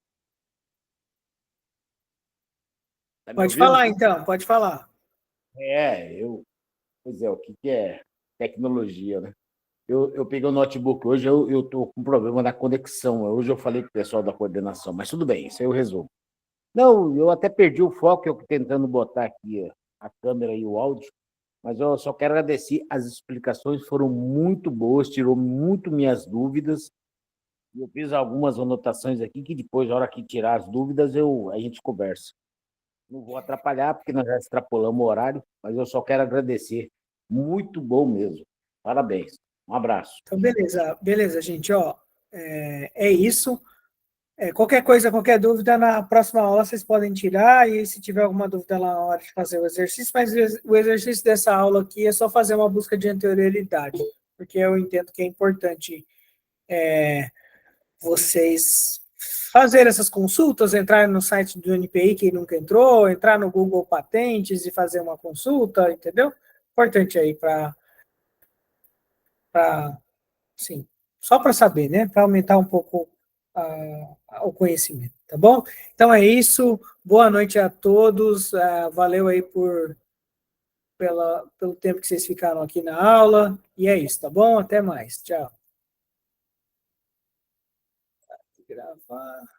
Tá me
Pode
ouvindo?
falar, então, pode falar.
Pois é, o que é tecnologia, né? Eu peguei o notebook hoje, eu tô com problema na conexão. Hoje eu falei com o pessoal da coordenação, mas tudo bem, isso aí eu resolvo. Não, eu até perdi o foco, eu tentando botar aqui a câmera e o áudio, mas eu só quero agradecer, as explicações foram muito boas, tirou muito minhas dúvidas. Eu fiz algumas anotações aqui que depois, na hora que tirar as dúvidas, a gente conversa. Não vou atrapalhar, porque nós já extrapolamos o horário, mas eu só quero agradecer. Muito bom mesmo. Parabéns. Um abraço.
Então, beleza, gente, ó, é isso. Qualquer coisa, qualquer dúvida, na próxima aula vocês podem tirar, e se tiver alguma dúvida lá na hora de fazer o exercício, mas o exercício dessa aula aqui é só fazer uma busca de anterioridade, porque eu entendo que é importante vocês fazer essas consultas, entrar no site do NPI, quem nunca entrou, entrar no Google Patentes e fazer uma consulta, entendeu? Importante aí sim, só para saber, né? Para aumentar um pouco o conhecimento, tá bom? Então é isso. Boa noite a todos. Valeu aí pelo tempo que vocês ficaram aqui na aula. E é isso, tá bom? Até mais. Tchau. Gravar.